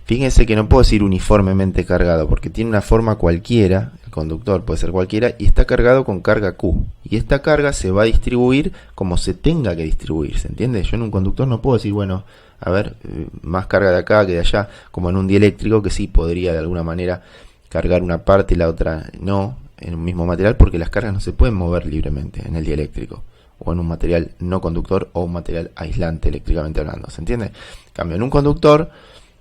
Fíjense que no puedo decir uniformemente cargado porque tiene una forma cualquiera. El conductor puede ser cualquiera y está cargado con carga Q, y esta carga se va a distribuir como se tenga que distribuir, ¿se entiende? Yo en un conductor no puedo decir, bueno, a ver, más carga de acá que de allá, como en un dieléctrico, que sí podría de alguna manera cargar una parte y la otra no, en un mismo material, porque las cargas no se pueden mover libremente en el dieléctrico, o en un material no conductor o un material aislante eléctricamente hablando, ¿se entiende? En cambio, en un conductor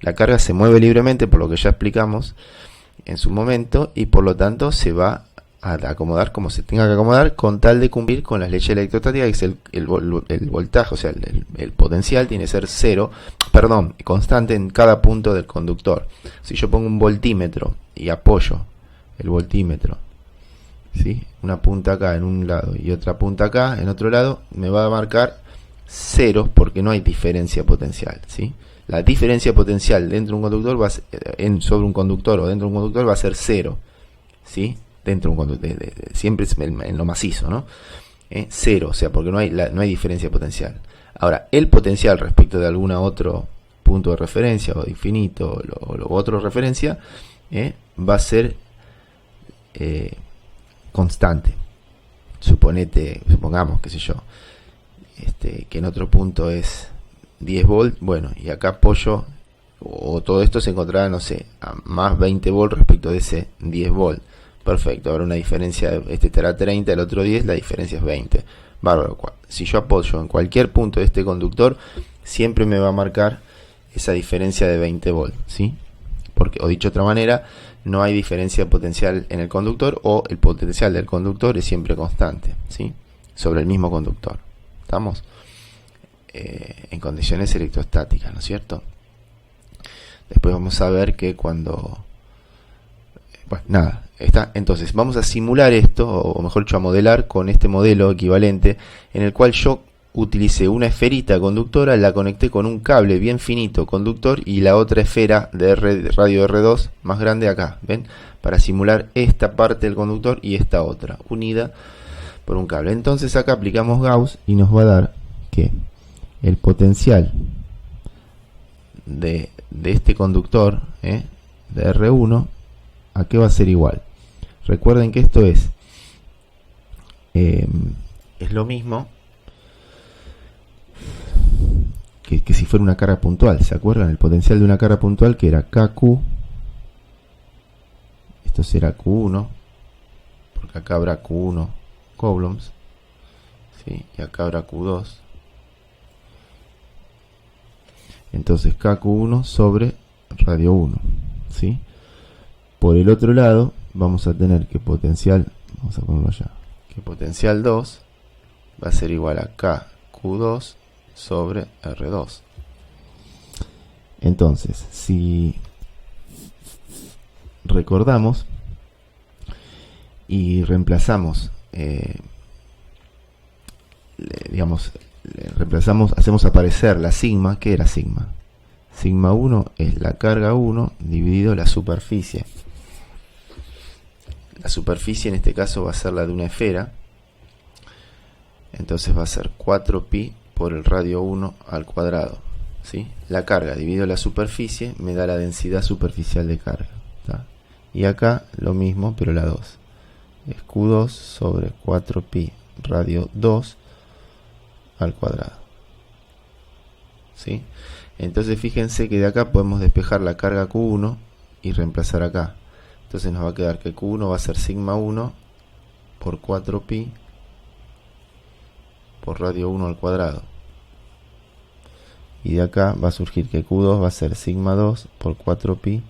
la carga se mueve libremente, por lo que ya explicamos en su momento, y por lo tanto se va a acomodar como se tenga que acomodar, con tal de cumplir con las leyes electrostáticas, que es el voltaje, o sea, el potencial tiene que ser constante en cada punto del conductor. Si yo pongo un voltímetro y apoyo el voltímetro ¿sí? Una punta acá en un lado y otra punta acá en otro lado, me va a marcar ceros porque no hay diferencia potencial, ¿sí? La diferencia potencial dentro de un conductor va a ser, sobre un conductor o dentro de un conductor va a ser cero, ¿sí? Dentro de un conductor, siempre es en lo macizo, ¿no? Cero, o sea, porque no hay diferencia potencial. Ahora, el potencial respecto de algún otro punto de referencia o de infinito o otro referencia va a ser constante. Supongamos, qué sé yo, que en otro punto es 10 volt, bueno, y acá apoyo, o todo esto se encontrará, no sé, a más 20 volt respecto de ese 10 volt. Perfecto, habrá una diferencia, este estará 30, el otro 10, la diferencia es 20. Bárbaro. Si yo apoyo en cualquier punto de este conductor, siempre me va a marcar esa diferencia de 20 volt, ¿sí? Porque, o dicho de otra manera, no hay diferencia potencial en el conductor, o el potencial del conductor es siempre constante, ¿sí? Sobre el mismo conductor. ¿Estamos? En condiciones electrostáticas, ¿no es cierto? Después vamos a ver que cuando... Bueno, nada, está. Entonces vamos a simular esto, o mejor dicho, a modelar con este modelo equivalente, en el cual yo utilicé una esferita conductora, la conecté con un cable bien finito conductor y la otra esfera de radio R2 más grande acá, ¿ven? Para simular esta parte del conductor y esta otra, unida por un cable. Entonces acá aplicamos Gauss y nos va a dar que el potencial de este conductor, de R1, ¿a qué va a ser igual? Recuerden que esto es lo mismo que si fuera una carga puntual. ¿Se acuerdan? El potencial de una carga puntual, que era KQ, esto será Q1, porque acá habrá Q1 coulombs, ¿sí? Y acá habrá Q2. Entonces KQ1 sobre radio 1, ¿sí? Por el otro lado vamos a tener que potencial, vamos a ponerlo allá, que potencial 2 va a ser igual a KQ2 sobre R2. Entonces, si recordamos y reemplazamos, hacemos aparecer la sigma. ¿Qué era sigma? Sigma 1 es la carga 1 dividido la superficie. La superficie en este caso va a ser la de una esfera. Entonces va a ser 4pi por el radio 1 al cuadrado, ¿sí? La carga dividido la superficie me da la densidad superficial de carga, ¿tá? Y acá lo mismo, pero la 2. Es Q2 sobre 4pi radio 2 al cuadrado, ¿sí? Entonces fíjense que de acá podemos despejar la carga Q1 y reemplazar acá. Entonces nos va a quedar que Q1 va a ser sigma 1 por 4pi por radio 1 al cuadrado. Y de acá va a surgir que Q2 va a ser sigma 2 por 4pi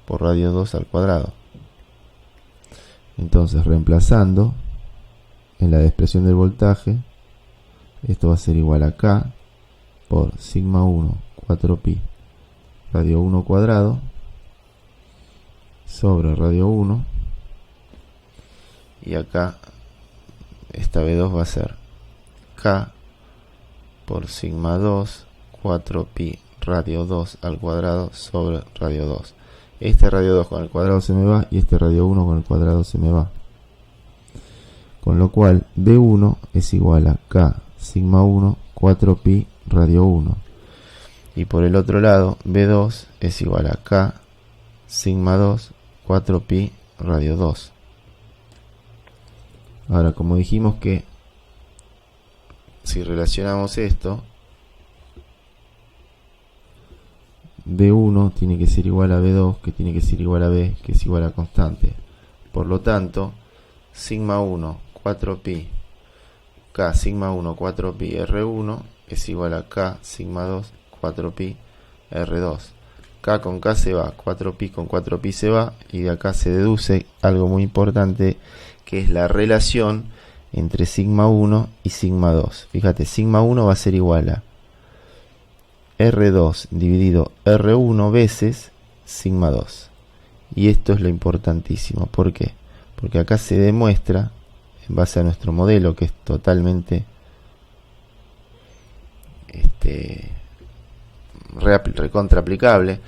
por radio 2 al cuadrado. Entonces, reemplazando en la expresión del voltaje, esto va a ser igual a K por sigma 1 4pi radio 1 cuadrado sobre radio 1, y acá esta V2 va a ser K por sigma 2 4pi radio 2 al cuadrado sobre radio 2. Este radio 2 con el cuadrado se me va y este radio 1 con el cuadrado se me va, con lo cual V1 es igual a K sigma 1 4pi radio 1, y por el otro lado V2 es igual a K sigma 2 4pi radio 2. Ahora, como dijimos que si relacionamos esto, V1 tiene que ser igual a V2, que tiene que ser igual a V, que es igual a constante. Por lo tanto, sigma 1 4pi K sigma 1 4pi R1 es igual a K sigma 2 4pi R2. K con K se va, 4pi con 4pi se va, y de acá se deduce algo muy importante, que es la relación entre sigma 1 y sigma 2. Fíjate, sigma 1 va a ser igual a R2 dividido R1 veces sigma 2. Y esto es lo importantísimo. ¿Por qué? porque acá se demuestra, en base a nuestro modelo, que es totalmente recontra aplicable,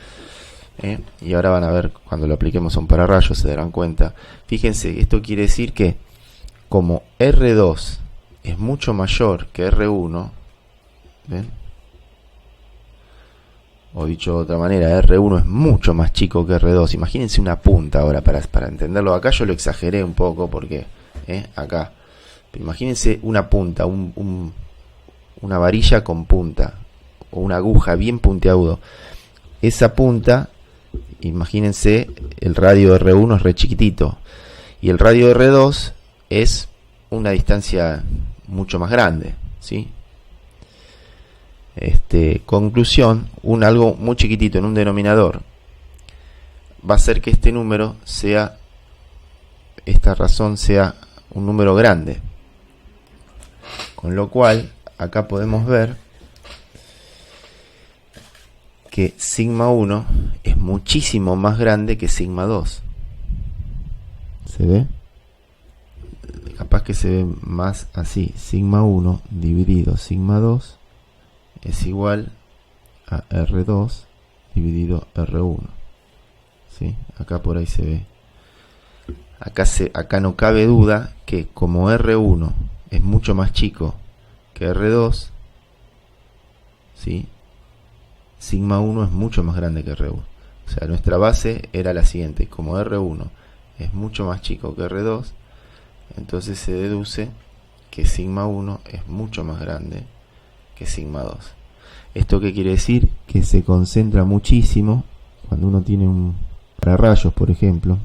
y ahora van a ver cuando lo apliquemos a un pararrayos, se darán cuenta. Fíjense, esto quiere decir que como R2 es mucho mayor que R1, ¿ven? O dicho de otra manera, R1 es mucho más chico que R2. Imagínense una punta ahora, para entenderlo. Acá yo lo exageré un poco porque acá, pero imagínense una punta, una varilla con punta, o una aguja bien puntiagudo. Esa punta, imagínense, el radio de R1 es re chiquitito, y el radio de R2 es una distancia mucho más grande, ¿sí? Conclusión, algo muy chiquitito en un denominador va a hacer que este número sea, esta razón sea un número grande, con lo cual acá podemos ver que sigma 1 es muchísimo más grande que sigma 2. ¿Se ve? Capaz que se ve más así: sigma 1 dividido sigma 2 es igual a R2 dividido R1. ¿Sí? Acá por ahí se ve. Acá no cabe duda que como R1 es mucho más chico que R2, ¿sí? Sigma 1 es mucho más grande que R1. O sea, nuestra base era la siguiente: como R1 es mucho más chico que R2, entonces se deduce que sigma 1 es mucho más grande que sigma 2. ¿Esto qué quiere decir? Que se concentra muchísimo cuando uno tiene un pararrayos, por ejemplo.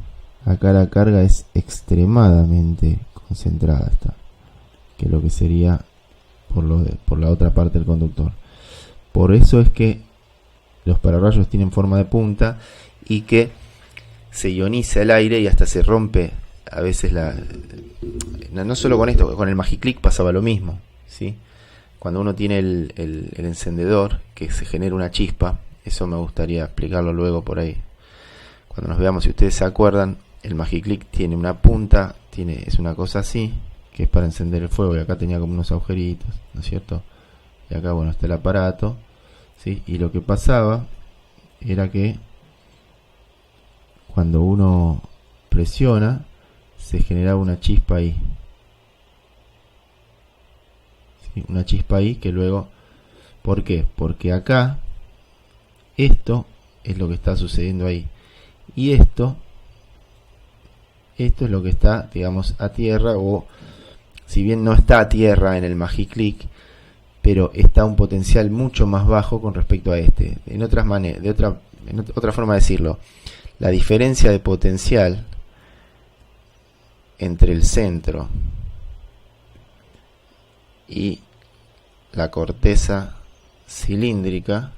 Acá la carga es extremadamente concentrada, que es lo que sería por la otra parte del conductor. Por eso es que los pararrayos tienen forma de punta y que se ioniza el aire y hasta se rompe a veces no solo con esto, con el Magiclick pasaba lo mismo, ¿sí? Cuando uno tiene el encendedor, que se genera una chispa, eso me gustaría explicarlo luego por ahí. Cuando nos veamos, si ustedes se acuerdan, el Magiclick tiene una punta, es una cosa así, que es para encender el fuego, y acá tenía como unos agujeritos, ¿no es cierto? Y acá, bueno, está el aparato, ¿sí? Y lo que pasaba era que cuando uno presiona, se generaba una chispa ahí. ¿Sí? Una chispa ahí que luego... ¿Por qué? Porque acá, esto es lo que está sucediendo ahí. Y esto es lo que está, digamos, a tierra, o si bien no está a tierra en el Magiclick, pero está a un potencial mucho más bajo con respecto a este. En otra forma de decirlo, la diferencia de potencial entre el centro y la corteza cilíndrica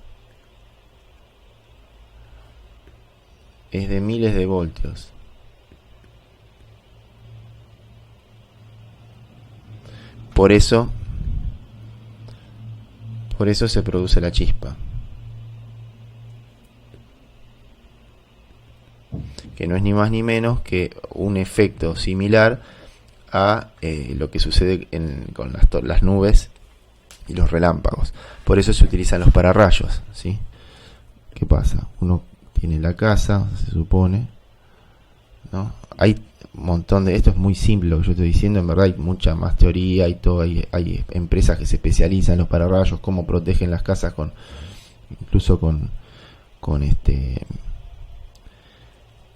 es de miles de voltios. Por eso se produce la chispa, que no es ni más ni menos que un efecto similar a lo que sucede con las nubes y los relámpagos. Por eso se utilizan los pararrayos, ¿sí? ¿Qué pasa? Uno tiene la casa, se supone, ¿no? Hay un montón de... Esto es muy simple lo que yo estoy diciendo, en verdad hay mucha más teoría y todo. Hay empresas que se especializan en los pararrayos, cómo protegen las casas incluso con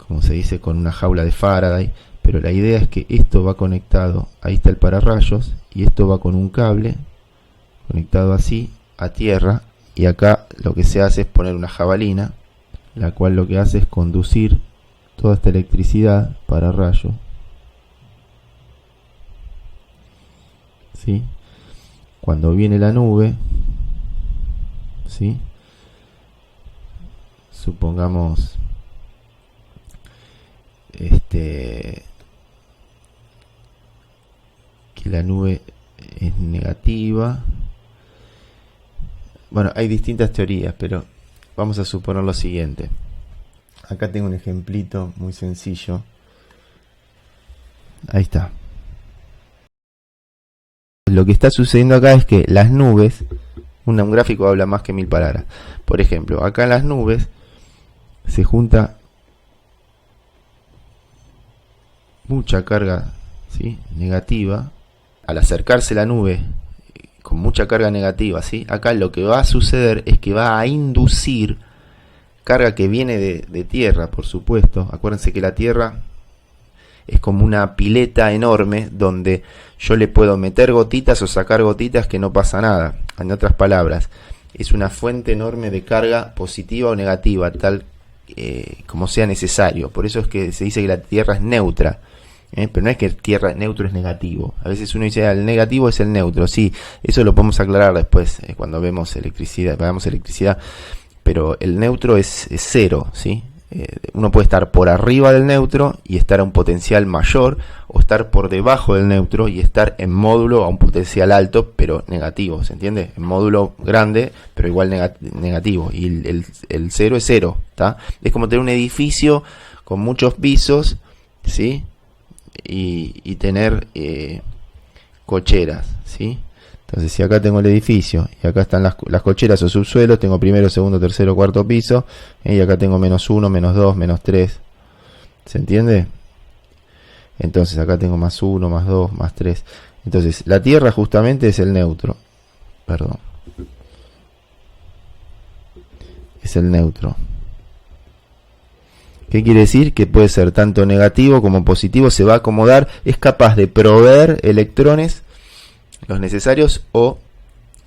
como se dice, con una jaula de Faraday. Pero la idea es que esto va conectado, ahí está el pararrayos, y esto va con un cable conectado así a tierra, y acá lo que se hace es poner una jabalina, la cual lo que hace es conducir toda esta electricidad para rayo, ¿sí? Cuando viene la nube, ¿sí? Supongamos que la nube es negativa. Bueno, hay distintas teorías, pero vamos a suponer lo siguiente. Acá tengo un ejemplito muy sencillo. Ahí está. Lo que está sucediendo acá es que las nubes, un gráfico habla más que 1000 palabras. Por ejemplo, acá en las nubes se junta mucha carga, ¿sí?, negativa. Al acercarse la nube con mucha carga negativa, ¿sí?, acá lo que va a suceder es que va a inducir carga que viene de tierra, por supuesto. Acuérdense que la tierra es como una pileta enorme donde yo le puedo meter gotitas o sacar gotitas que no pasa nada. En otras palabras, es una fuente enorme de carga positiva o negativa, tal como sea necesario. Por eso es que se dice que la tierra es neutra. Pero no es que tierra neutro es negativo. A veces uno dice el negativo es el neutro. Sí, eso lo podemos aclarar después cuando vemos electricidad, veamos electricidad. Pero el neutro es cero, ¿sí? Uno puede estar por arriba del neutro y estar a un potencial mayor, o estar por debajo del neutro y estar en módulo a un potencial alto pero negativo, ¿se entiende? En módulo grande pero igual negativo, y el cero es cero, ¿tá? Es como tener un edificio con muchos pisos, ¿sí?, y tener cocheras, ¿sí? Entonces, si acá tengo el edificio y acá están las cocheras o subsuelos, tengo primero, segundo, tercero, cuarto piso, y acá tengo -1, -2, -3. ¿Se entiende? Entonces acá tengo +1, +2, +3. Entonces, la Tierra justamente es el neutro. Perdón. Es el neutro. ¿Qué quiere decir? Que puede ser tanto negativo como positivo, se va a acomodar, es capaz de proveer electrones los necesarios o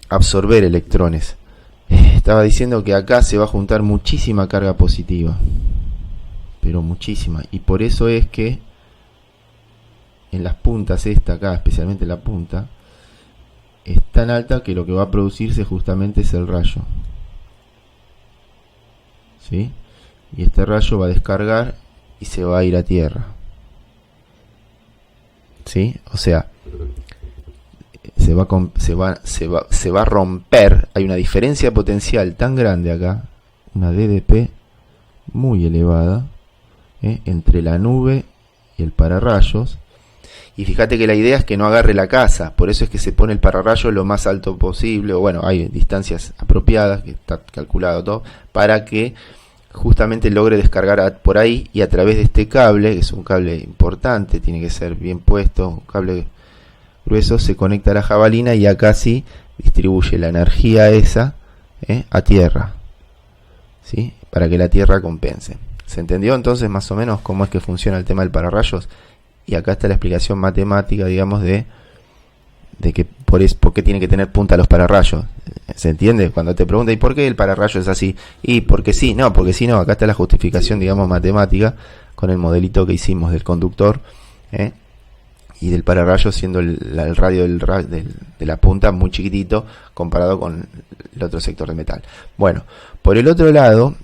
absorber electrones. Estaba diciendo que acá se va a juntar muchísima carga positiva, pero muchísima, y por eso es que en las puntas, esta acá, especialmente la punta, es tan alta que lo que va a producirse justamente es el rayo, ¿sí? Y este rayo va a descargar y se va a ir a tierra, ¿sí? O sea, se va a romper. Hay una diferencia potencial tan grande acá, una DDP muy elevada, entre la nube y el pararrayos. Y fíjate que la idea es que no agarre la casa, por eso es que se pone el pararrayo lo más alto posible, o bueno, hay distancias apropiadas, que está calculado todo, para que justamente logre descargar por ahí, y a través de este cable, que es un cable importante, tiene que ser bien puesto, un cable grueso, se conecta a la jabalina y acá sí distribuye la energía esa a tierra, ¿sí?, para que la tierra compense. ¿Se entendió entonces más o menos cómo es que funciona el tema del pararrayos? Y acá está la explicación matemática, digamos, de que por qué tiene que tener punta los pararrayos. ¿Se entiende? Cuando te preguntan ¿y por qué el pararrayo es así? Y porque sí, no, porque sí, no. Acá está la justificación, digamos, matemática, con el modelito que hicimos del conductor, y del pararrayo siendo el radio de la punta muy chiquitito comparado con el otro sector de metal. Bueno, por el otro lado,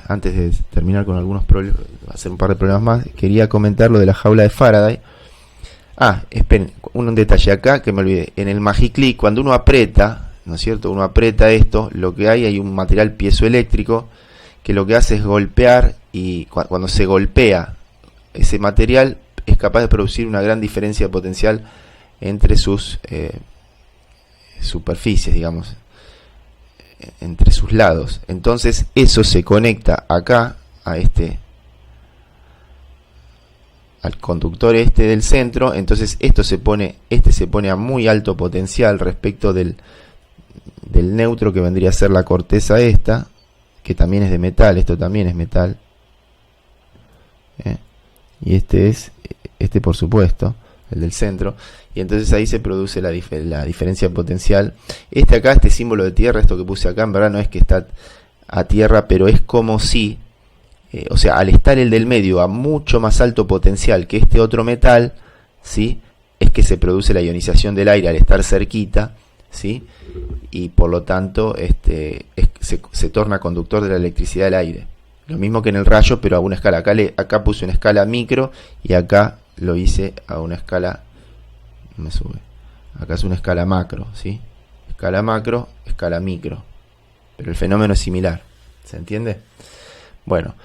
antes de terminar con algunos problemas, hacer un par de problemas más, quería comentar lo de la jaula de Faraday. Esperen, un detalle acá que me olvidé. En el Magiclick, cuando uno aprieta, ¿no es cierto? Uno aprieta esto, lo que hay un material piezoeléctrico que lo que hace es golpear, y cuando se golpea ese material es capaz de producir una gran diferencia potencial entre sus superficies, digamos, entre sus lados. Entonces eso se conecta acá al conductor del centro. Entonces este se pone a muy alto potencial respecto del neutro, que vendría a ser la corteza esta, que también es de metal. Esto también es metal, y este por supuesto, el del centro, y entonces ahí se produce la diferencia potencial. Este símbolo de tierra, esto que puse acá, en verdad no es que está a tierra, pero es como si, o sea, al estar el del medio a mucho más alto potencial que este otro metal, ¿sí?, es que se produce la ionización del aire al estar cerquita, ¿sí?, y por lo tanto se torna conductor de la electricidad del aire. Lo mismo que en el rayo, pero a una escala. Acá puse una escala micro y acá lo hice a una escala, me sube, acá es una escala macro, ¿sí? Escala macro, escala micro, pero el fenómeno es similar. ¿Se entiende? Bueno,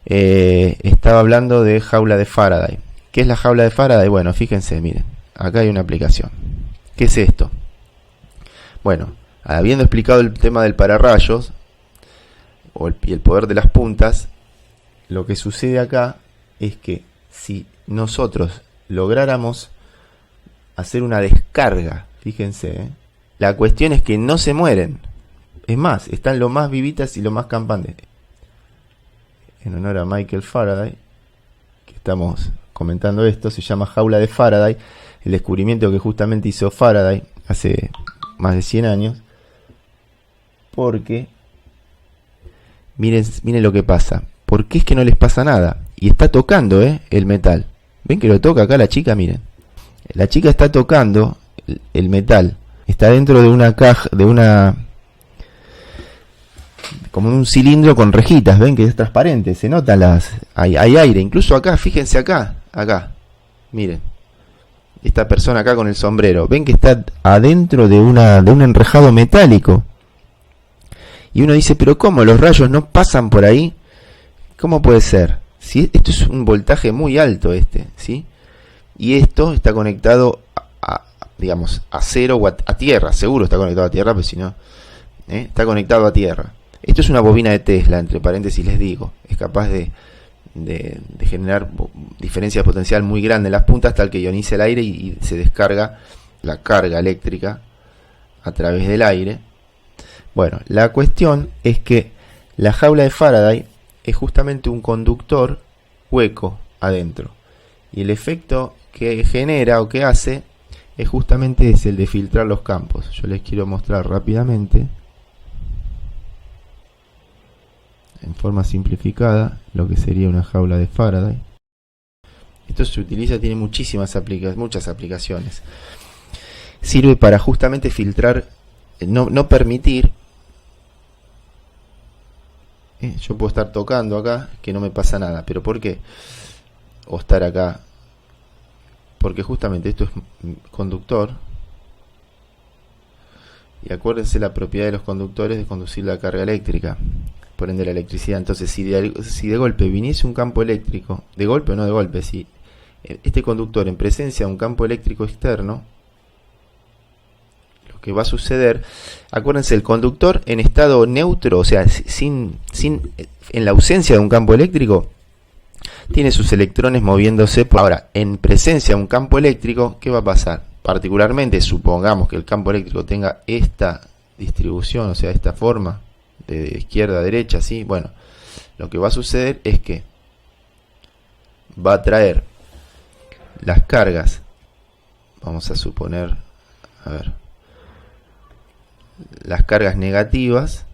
estaba hablando de jaula de Faraday, ¿Qué es la jaula de Faraday? Bueno, fíjense, miren, acá hay una aplicación. ¿Qué es esto? Bueno, habiendo explicado el tema del pararrayos y el poder de las puntas, lo que sucede acá es que si nosotros lográramos hacer una descarga, fíjense, la cuestión es que no se mueren. Es más, están lo más vivitas y lo más campantes. En honor a Michael Faraday, que estamos comentando esto, se llama jaula de Faraday, el descubrimiento que justamente hizo Faraday hace más de 100 años, porque miren lo que pasa. ¿Por qué es que no les pasa nada? Y está tocando el metal. ¿Ven que lo toca acá la chica? Miren. La chica está tocando el metal. Está dentro de una caja, como un cilindro con rejitas. ¿Ven que es transparente? Se notan hay aire. Incluso acá, fíjense acá. Miren. Esta persona acá con el sombrero. ¿Ven que está adentro de un enrejado metálico? Y uno dice, ¿pero cómo? ¿Los rayos no pasan por ahí? ¿Cómo puede ser? Si esto es un voltaje muy alto ¿sí? Y esto está conectado digamos, a cero o a tierra. Seguro está conectado a tierra, pero si no, está conectado a tierra. Esto es una bobina de Tesla, entre paréntesis les digo. Es capaz de generar diferencia potencial muy grande en las puntas, tal que ionice el aire y se descarga la carga eléctrica a través del aire. Bueno, la cuestión es que la jaula de Faraday es justamente un conductor hueco adentro. Y el efecto que genera o que hace es justamente el de filtrar los campos. Yo les quiero mostrar rápidamente, en forma simplificada, lo que sería una jaula de Faraday. Esto se utiliza, tiene muchas aplicaciones. Sirve para justamente filtrar, no permitir. Yo puedo estar tocando acá, que no me pasa nada. ¿Pero por qué? O estar acá. Porque justamente esto es conductor. Y acuérdense la propiedad de los conductores de conducir la carga eléctrica. Por ende la electricidad. Entonces si de golpe viniese un campo eléctrico, de golpe o no de golpe, si este conductor en presencia de un campo eléctrico externo, lo que va a suceder, acuérdense, el conductor en estado neutro, o sea, en la ausencia de un campo eléctrico, tiene sus electrones moviéndose. Ahora, en presencia de un campo eléctrico, ¿qué va a pasar? Particularmente, supongamos que el campo eléctrico tenga esta distribución, o sea, esta forma, de izquierda a derecha, ¿sí? Bueno, lo que va a suceder es que va a traer las cargas, vamos a suponer, las cargas negativas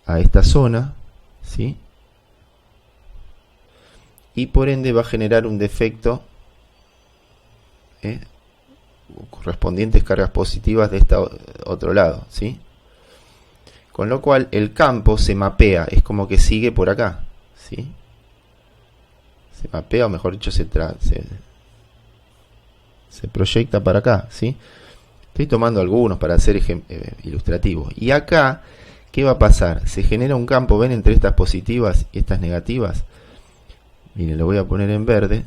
a esta zona, ¿sí? Y por ende va a generar un defecto, correspondientes cargas positivas de este otro lado, ¿sí? Con lo cual el campo se mapea, es como que sigue por acá, ¿sí? Se mapea, o mejor dicho, se proyecta para acá, ¿sí? Estoy tomando algunos para ser ilustrativos. Y acá, ¿qué va a pasar? Se genera un campo, ¿ven? Entre estas positivas y estas negativas. Miren, lo voy a poner en verde.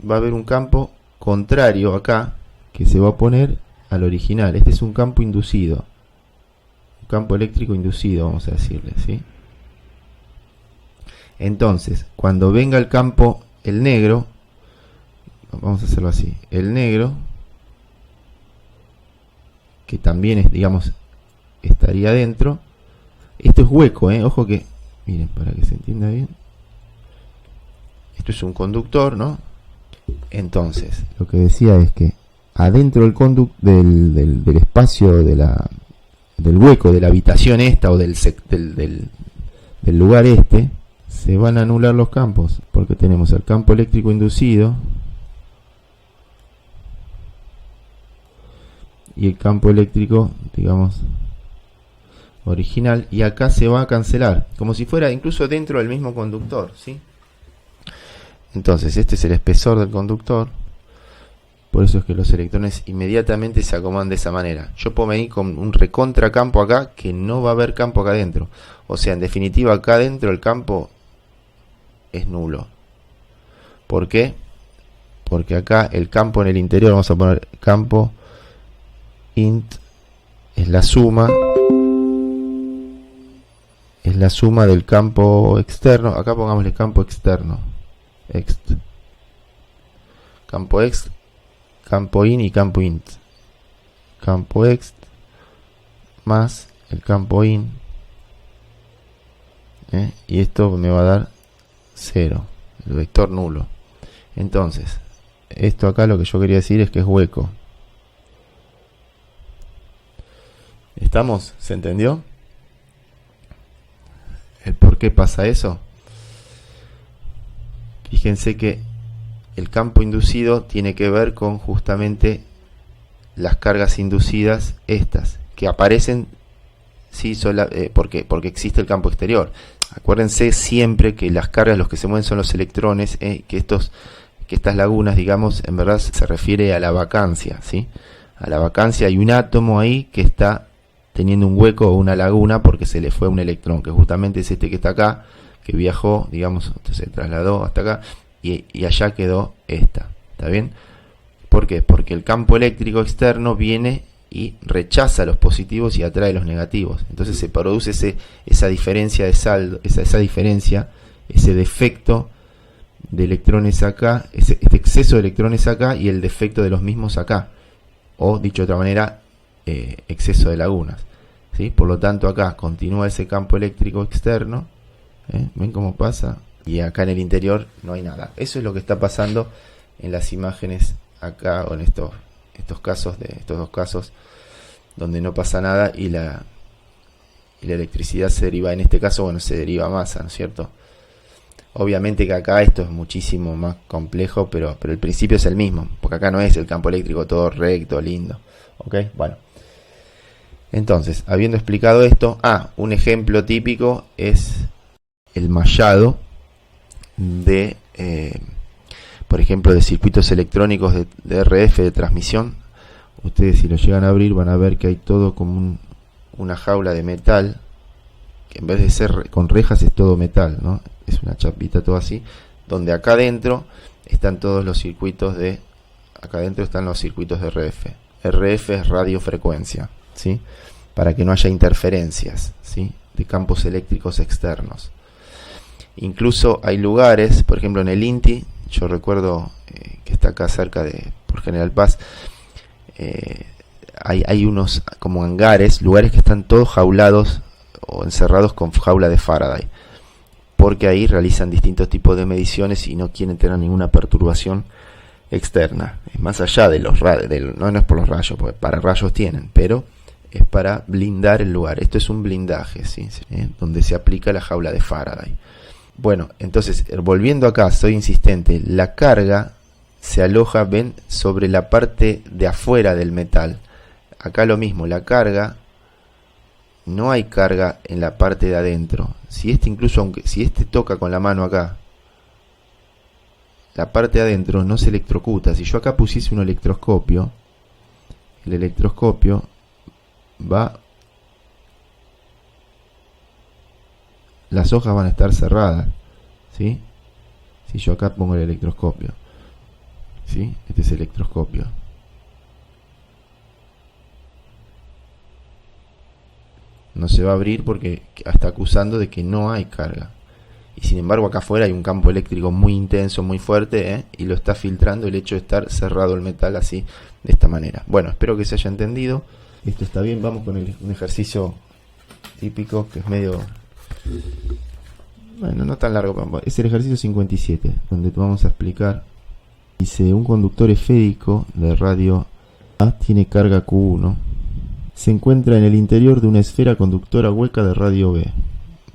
Va a haber un campo contrario acá, que se va a poner al original. Este es un campo inducido. Campo eléctrico inducido, vamos a decirle, ¿sí? Entonces, cuando venga el campo, el negro, vamos a hacerlo así, el negro, que también es, digamos, estaría dentro. Esto es hueco, ojo que, miren, para que se entienda bien, esto es un conductor, ¿no? Entonces, lo que decía es que adentro del espacio del hueco de la habitación esta o del lugar se van a anular los campos, porque tenemos el campo eléctrico inducido y el campo eléctrico, digamos, original, y acá se va a cancelar, como si fuera incluso dentro del mismo conductor, ¿sí? Entonces este es el espesor del conductor. Por eso es que los electrones inmediatamente se acomodan de esa manera. Yo puedo venir con un recontra campo acá, que no va a haber campo acá adentro. O sea, en definitiva, acá adentro el campo es nulo. ¿Por qué? porque acá el campo en el interior, vamos a poner campo int, es la suma del campo externo. Acá pongámosle campo externo, ext, campo ext, campo in y campo int, campo ext más el campo in, y esto me va a dar 0, el vector nulo. Entonces esto acá lo que yo quería decir es que es hueco. ¿Estamos? ¿Se entendió? ¿El por qué pasa eso? Fíjense que el campo inducido tiene que ver con justamente las cargas inducidas, estas, que aparecen sí, porque existe el campo exterior. Acuérdense siempre que las cargas, los que se mueven son los electrones, que estas lagunas, digamos, en verdad se refiere a la vacancia, ¿sí? A la vacancia hay un átomo ahí que está teniendo un hueco o una laguna porque se le fue un electrón, que justamente es este que está acá, que viajó, digamos, se trasladó hasta acá, y allá quedó esta. ¿Está bien? ¿Por qué? Porque el campo eléctrico externo viene y rechaza los positivos y atrae los negativos. Entonces se produce esa diferencia de saldo, esa diferencia, ese defecto de electrones acá, este exceso de electrones acá y el defecto de los mismos acá. O, dicho de otra manera, exceso de lagunas, ¿sí? Por lo tanto acá continúa ese campo eléctrico externo, ¿ven cómo pasa? Y acá en el interior no hay nada. Eso es lo que está pasando en las imágenes acá, o en estos casos, estos dos casos donde no pasa nada y la electricidad se deriva, en este caso, bueno, se deriva masa, ¿no es cierto? Obviamente que acá esto es muchísimo más complejo, pero el principio es el mismo, porque acá no es el campo eléctrico todo recto, lindo, ¿ok? Bueno, entonces, habiendo explicado esto, un ejemplo típico es el mallado de, por ejemplo, de circuitos electrónicos de RF de transmisión. Ustedes, si lo llegan a abrir, van a ver que hay todo como una jaula de metal, que en vez de ser con rejas es todo metal, ¿no? Es una chapita todo así, donde acá adentro están todos los circuitos de, acá adentro están los circuitos de RF. RF es radiofrecuencia, ¿sí? Para que no haya interferencias, ¿sí? De campos eléctricos externos. Incluso hay lugares, por ejemplo en el INTI, yo recuerdo que está acá cerca por General Paz, hay unos como hangares, lugares que están todos jaulados o encerrados con jaula de Faraday, porque ahí realizan distintos tipos de mediciones y no quieren tener ninguna perturbación externa. Es más allá de los rayos, no es por los rayos, porque para rayos tienen, pero es para blindar el lugar. Esto es un blindaje, ¿sí? Donde se aplica la jaula de Faraday. Bueno, entonces, volviendo acá, soy insistente, la carga se aloja, ven, sobre la parte de afuera del metal. Acá lo mismo, la carga, no hay carga en la parte de adentro. Si si este toca con la mano acá, la parte de adentro no se electrocuta. Si yo acá pusiese un electroscopio, el electroscopio las hojas van a estar cerradas, ¿sí? Si yo acá pongo el electroscopio, ¿sí? Este es el electroscopio. No se va a abrir porque está acusando de que no hay carga. Y sin embargo acá afuera hay un campo eléctrico muy intenso, muy fuerte, y lo está filtrando el hecho de estar cerrado el metal así, de esta manera. Bueno, espero que se haya entendido. Esto está bien. Vamos con un ejercicio típico que es medio... Bueno, no tan largo. Es el ejercicio 57, donde vamos a explicar. Dice, un conductor esférico de radio A tiene carga Q1. Se encuentra en el interior de una esfera conductora hueca de radio B.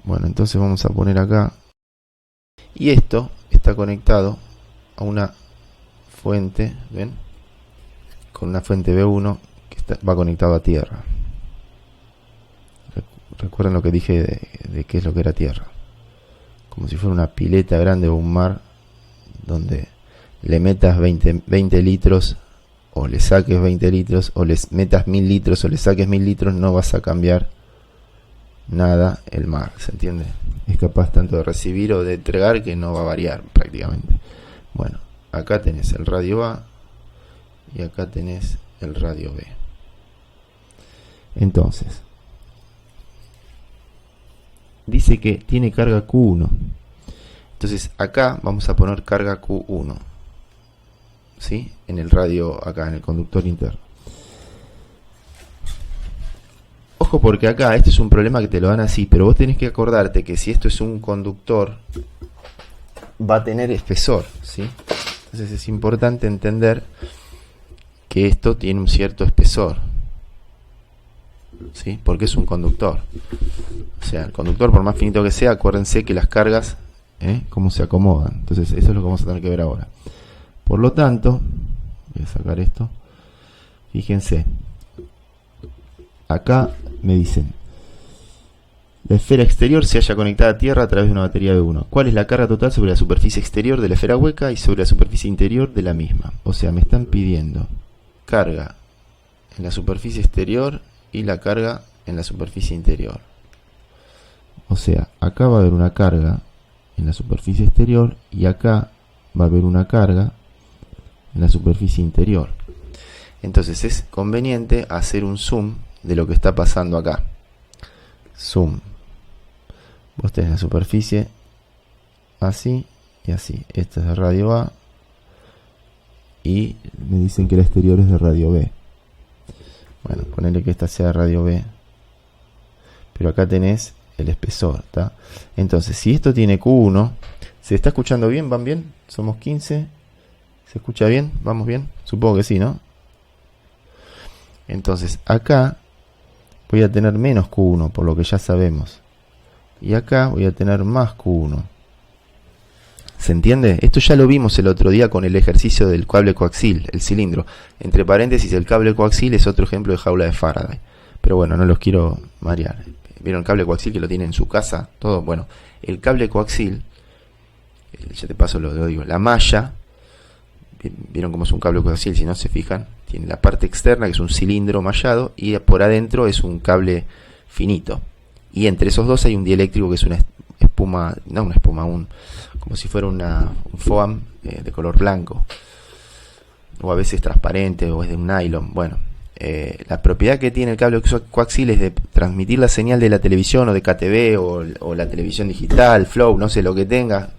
Bueno, entonces vamos a poner acá. Y esto está conectado a una fuente, ¿ven? Con una fuente B1 que va conectado a tierra. Recuerden lo que dije de qué es lo que era tierra. Como si fuera una pileta grande o un mar donde le metas 20 litros o le saques 20 litros o les metas 1000 litros o le saques 1000 litros, no vas a cambiar nada el mar, ¿se entiende? Es capaz tanto de recibir o de entregar que no va a variar prácticamente. Bueno, acá tenés el radio A y acá tenés el radio B. Entonces, dice que tiene carga Q1. Entonces acá vamos a poner carga Q1, ¿sí? En el radio acá, en el conductor interno. Ojo, porque acá este es un problema que te lo dan así, pero vos tenés que acordarte que si esto es un conductor, va a tener espesor, ¿sí? Entonces es importante entender que esto tiene un cierto espesor, ¿sí? Porque es un conductor. O sea, el conductor, por más finito que sea, acuérdense que las cargas, cómo se acomodan. Entonces eso es lo que vamos a tener que ver ahora. Por lo tanto, voy a sacar esto. Fíjense, acá me dicen: la esfera exterior se halla conectada a tierra a través de una batería de 1. ¿Cuál es la carga total sobre la superficie exterior de la esfera hueca y sobre la superficie interior de la misma? O sea, me están pidiendo carga en la superficie exterior y la carga en la superficie interior. O sea, acá va a haber una carga en la superficie exterior y acá va a haber una carga en la superficie interior. Entonces es conveniente hacer un zoom de lo que está pasando acá. Zoom. Vos tenés la superficie así y así. Esta es de radio A y me dicen que la exterior es de radio B. Bueno, ponele que esta sea de radio B, pero acá tenés el espesor, ¿tá? Entonces, si esto tiene Q1, ¿se está escuchando bien? ¿Van bien? Somos 15. ¿Se escucha bien? ¿Vamos bien? Supongo que sí, ¿no? Entonces, acá voy a tener menos Q1, por lo que ya sabemos. Y acá voy a tener más Q1. ¿Se entiende? Esto ya lo vimos el otro día con el ejercicio del cable coaxil, el cilindro. Entre paréntesis, el cable coaxil es otro ejemplo de jaula de Faraday. Pero bueno, no los quiero marear. ¿Vieron el cable coaxil que lo tiene en su casa? Todo. Bueno, el cable coaxil, ya te paso lo digo, la malla, ¿vieron cómo es un cable coaxil? Si no se fijan, tiene la parte externa que es un cilindro mallado y por adentro es un cable finito. Y entre esos dos hay un dieléctrico que es una espuma, no una espuma, como si fuera un foam de color blanco, o a veces transparente, o es de un nylon. Bueno, la propiedad que tiene el cable coaxil es de transmitir la señal de la televisión o de KTV o la televisión digital, Flow, no sé lo que tenga,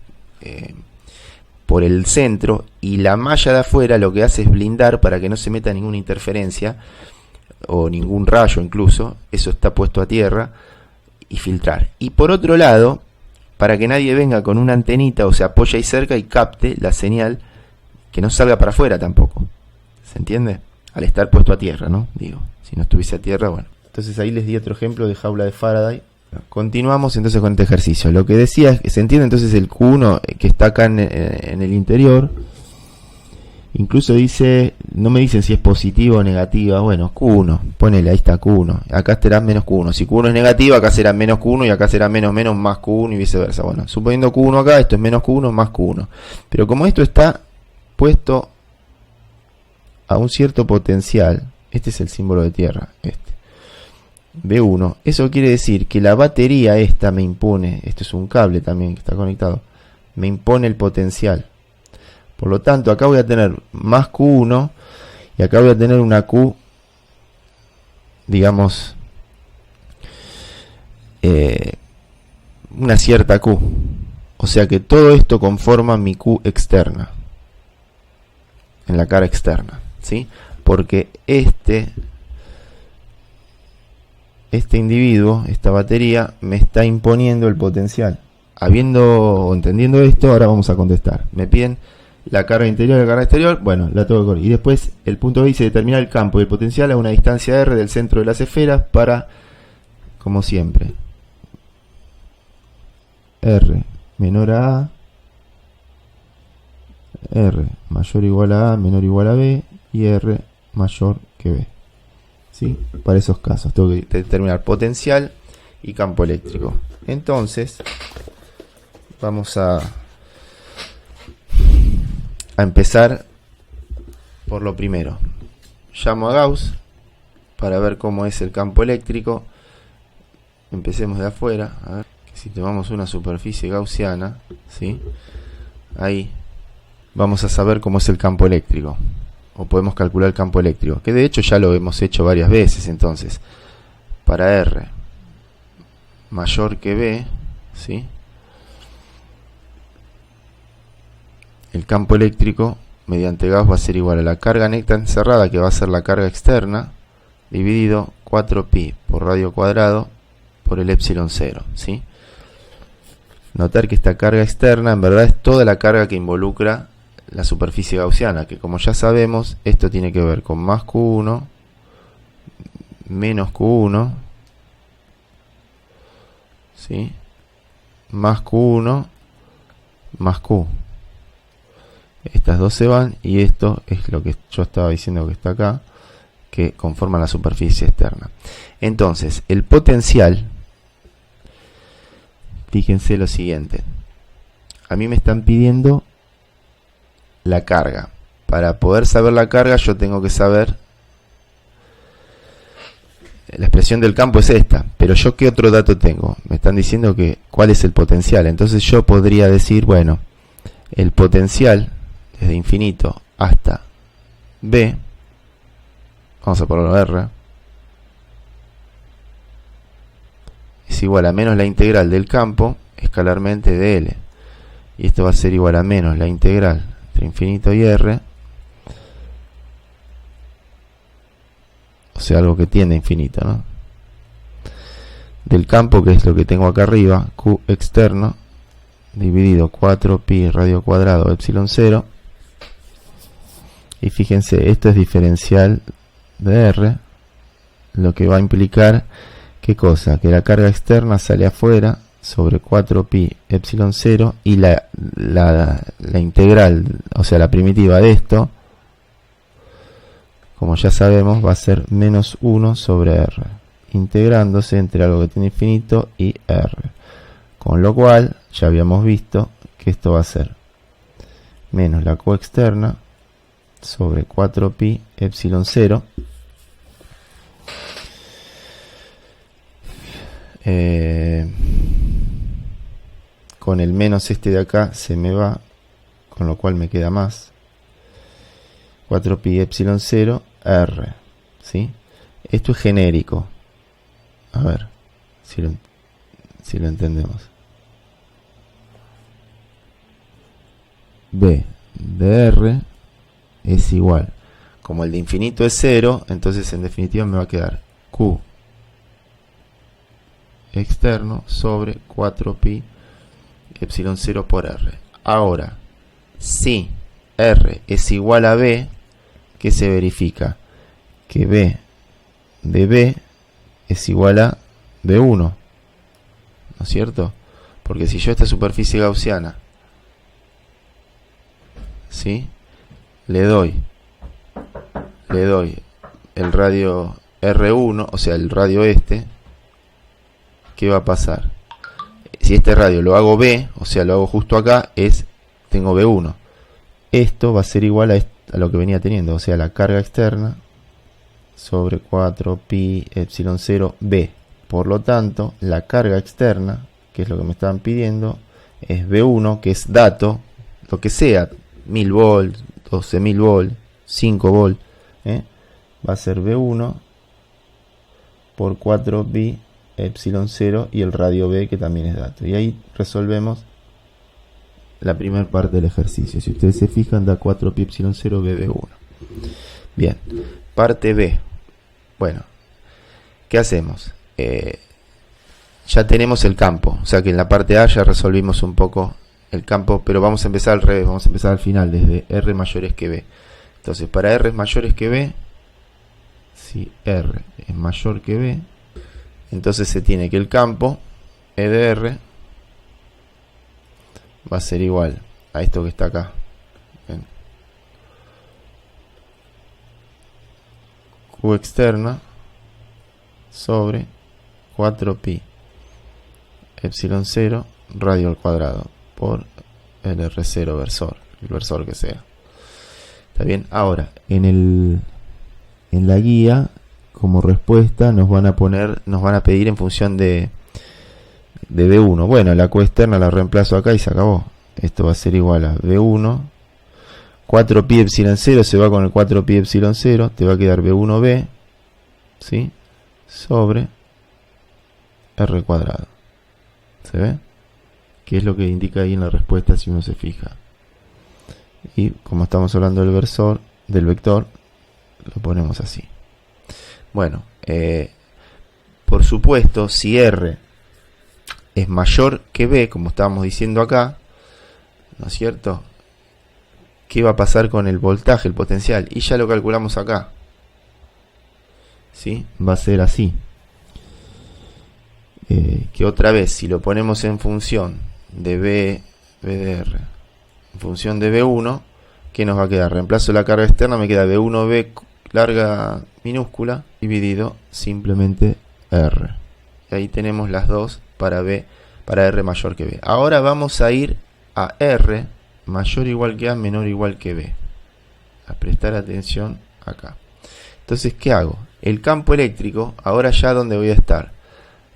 por el centro, y la malla de afuera lo que hace es blindar para que no se meta ninguna interferencia o ningún rayo, incluso eso está puesto a tierra, y filtrar. Y por otro lado, para que nadie venga con una antenita o se apoye ahí cerca y capte la señal, que no salga para afuera tampoco. ¿Se entiende? Al estar puesto a tierra, ¿no? Digo, si no estuviese a tierra, bueno. Entonces ahí les di otro ejemplo de jaula de Faraday. Continuamos entonces con este ejercicio. Lo que decía es que se entiende entonces el Q1 que está acá en el interior. Incluso dice, no me dicen si es positiva o negativa. Bueno, Q1, ponele, ahí está Q1. Acá será menos Q1. Si Q1 es negativa, acá será menos Q1 y acá será menos más Q1 y viceversa. Bueno, suponiendo Q1 acá, esto es menos Q1 más Q1. Pero como esto está puesto a un cierto potencial, este es el símbolo de tierra, este B1, eso quiere decir que la batería esta me impone, esto es un cable también que está conectado, me impone el potencial. Por lo tanto, acá voy a tener más Q1 y acá voy a tener una Q, digamos, una cierta Q. O sea que todo esto conforma mi Q externa, en la cara externa, ¿sí? Porque este individuo, esta batería, me está imponiendo el potencial. Habiendo o entendiendo esto, ahora vamos a contestar. Me piden la carga interior y la carga exterior, bueno, la tengo que correr. Y después el punto B dice determinar el campo y el potencial a una distancia R del centro de las esferas para, como siempre, R menor a A, R mayor o igual a A, menor o igual a B, y R mayor que B. ¿Sí? Para esos casos tengo que determinar potencial y campo eléctrico. Entonces vamos a empezar por lo primero. Llamo a Gauss para ver cómo es el campo eléctrico. Empecemos de afuera. A ver, si tomamos una superficie gaussiana, ¿sí? Ahí vamos a saber cómo es el campo eléctrico, o podemos calcular el campo eléctrico, que de hecho ya lo hemos hecho varias veces. Entonces, para R mayor que B, ¿sí?, el campo eléctrico mediante Gauss va a ser igual a la carga neta encerrada, que va a ser la carga externa, dividido 4pi por radio cuadrado por el epsilon 0, ¿sí? Notar que esta carga externa en verdad es toda la carga que involucra la superficie gaussiana, que como ya sabemos, esto tiene que ver con más Q1 menos Q1, ¿sí?, más Q1 más Q. Estas dos se van y esto es lo que yo estaba diciendo que está acá, que conforman la superficie externa. Entonces, el potencial, fíjense lo siguiente, a mí me están pidiendo la carga. Para poder saber la carga yo tengo que saber, la expresión del campo es esta, pero yo ¿qué otro dato tengo? Me están diciendo que cuál es el potencial. Entonces yo podría decir, bueno, el potencial desde infinito hasta B, vamos a ponerlo R, es igual a menos la integral del campo escalarmente de L, y esto va a ser igual a menos la integral entre infinito y R, o sea, algo que tiende a infinito, ¿no?, del campo, que es lo que tengo acá arriba, Q externo, dividido 4pi radio cuadrado epsilon 0. Y fíjense, esto es diferencial de R, lo que va a implicar, ¿qué cosa? Que la carga externa sale afuera sobre 4pi epsilon 0 y la integral, o sea, la primitiva de esto, como ya sabemos, va a ser menos 1 sobre R, integrándose entre algo que tiene infinito y R. Con lo cual, ya habíamos visto que esto va a ser menos la Q externa sobre 4pi epsilon 0, con el menos este de acá se me va, con lo cual me queda más 4pi epsilon 0 R, ¿sí? Esto es genérico, a ver si lo entendemos. B de R es igual, como el de infinito es 0, entonces en definitiva me va a quedar Q externo sobre 4pi epsilon 0 por R. Ahora, si R es igual a B, ¿qué se verifica? Que B de B es igual a B1, ¿no es cierto? Porque si yo esta superficie gaussiana, ¿sí?, le doy el radio R1, o sea, el radio este, ¿qué va a pasar? Si este radio lo hago B, o sea, lo hago justo acá, tengo B1. Esto va a ser igual a lo que venía teniendo, o sea, la carga externa sobre 4pi epsilon 0 B. Por lo tanto, la carga externa, que es lo que me estaban pidiendo, es B1, que es dato, lo que sea, 1000 volts, 12.000 volts, 5 volts, va a ser B1 por 4pi epsilon 0 y el radio B, que también es dato. Y ahí resolvemos la primera parte del ejercicio. Si ustedes se fijan, da 4pi epsilon 0 BB1. Bien, parte B. Bueno, ¿qué hacemos? Ya tenemos el campo, o sea que en la parte A ya resolvimos un poco el campo, pero vamos a empezar al revés, vamos a empezar al final, desde R mayores que B. Entonces, para R mayores que B, si R es mayor que B, entonces se tiene que el campo E de R va a ser igual a esto que está acá. Bien. Q externa sobre 4pi epsilon 0 radio al cuadrado por el R0 versor, el versor que sea. ¿Está bien? Ahora, en la guía, como respuesta, nos van a pedir en función de B1. Bueno, la Q externa la reemplazo acá y se acabó. Esto va a ser igual a B1 4pi epsilon 0 se va con el 4pi epsilon 0, te va a quedar B1b, ¿sí? Sobre R cuadrado. ¿Se ve? Que es lo que indica ahí en la respuesta si uno se fija. Y como estamos hablando del vector, lo ponemos así. Bueno, por supuesto, si R es mayor que B, como estábamos diciendo acá, ¿no es cierto? ¿Qué va a pasar con el voltaje, el potencial? Y ya lo calculamos acá. ¿Sí? Va a ser así. Que otra vez, si lo ponemos en función de B de R, en función de B1, ¿qué nos va a quedar? Reemplazo la carga externa, me queda B1B larga minúscula dividido simplemente R. Y ahí tenemos las dos para B, para R mayor que B. Ahora vamos a ir a R mayor o igual que A, menor o igual que B. A prestar atención acá. Entonces, ¿qué hago? El campo eléctrico, ahora ya ¿dónde voy a estar?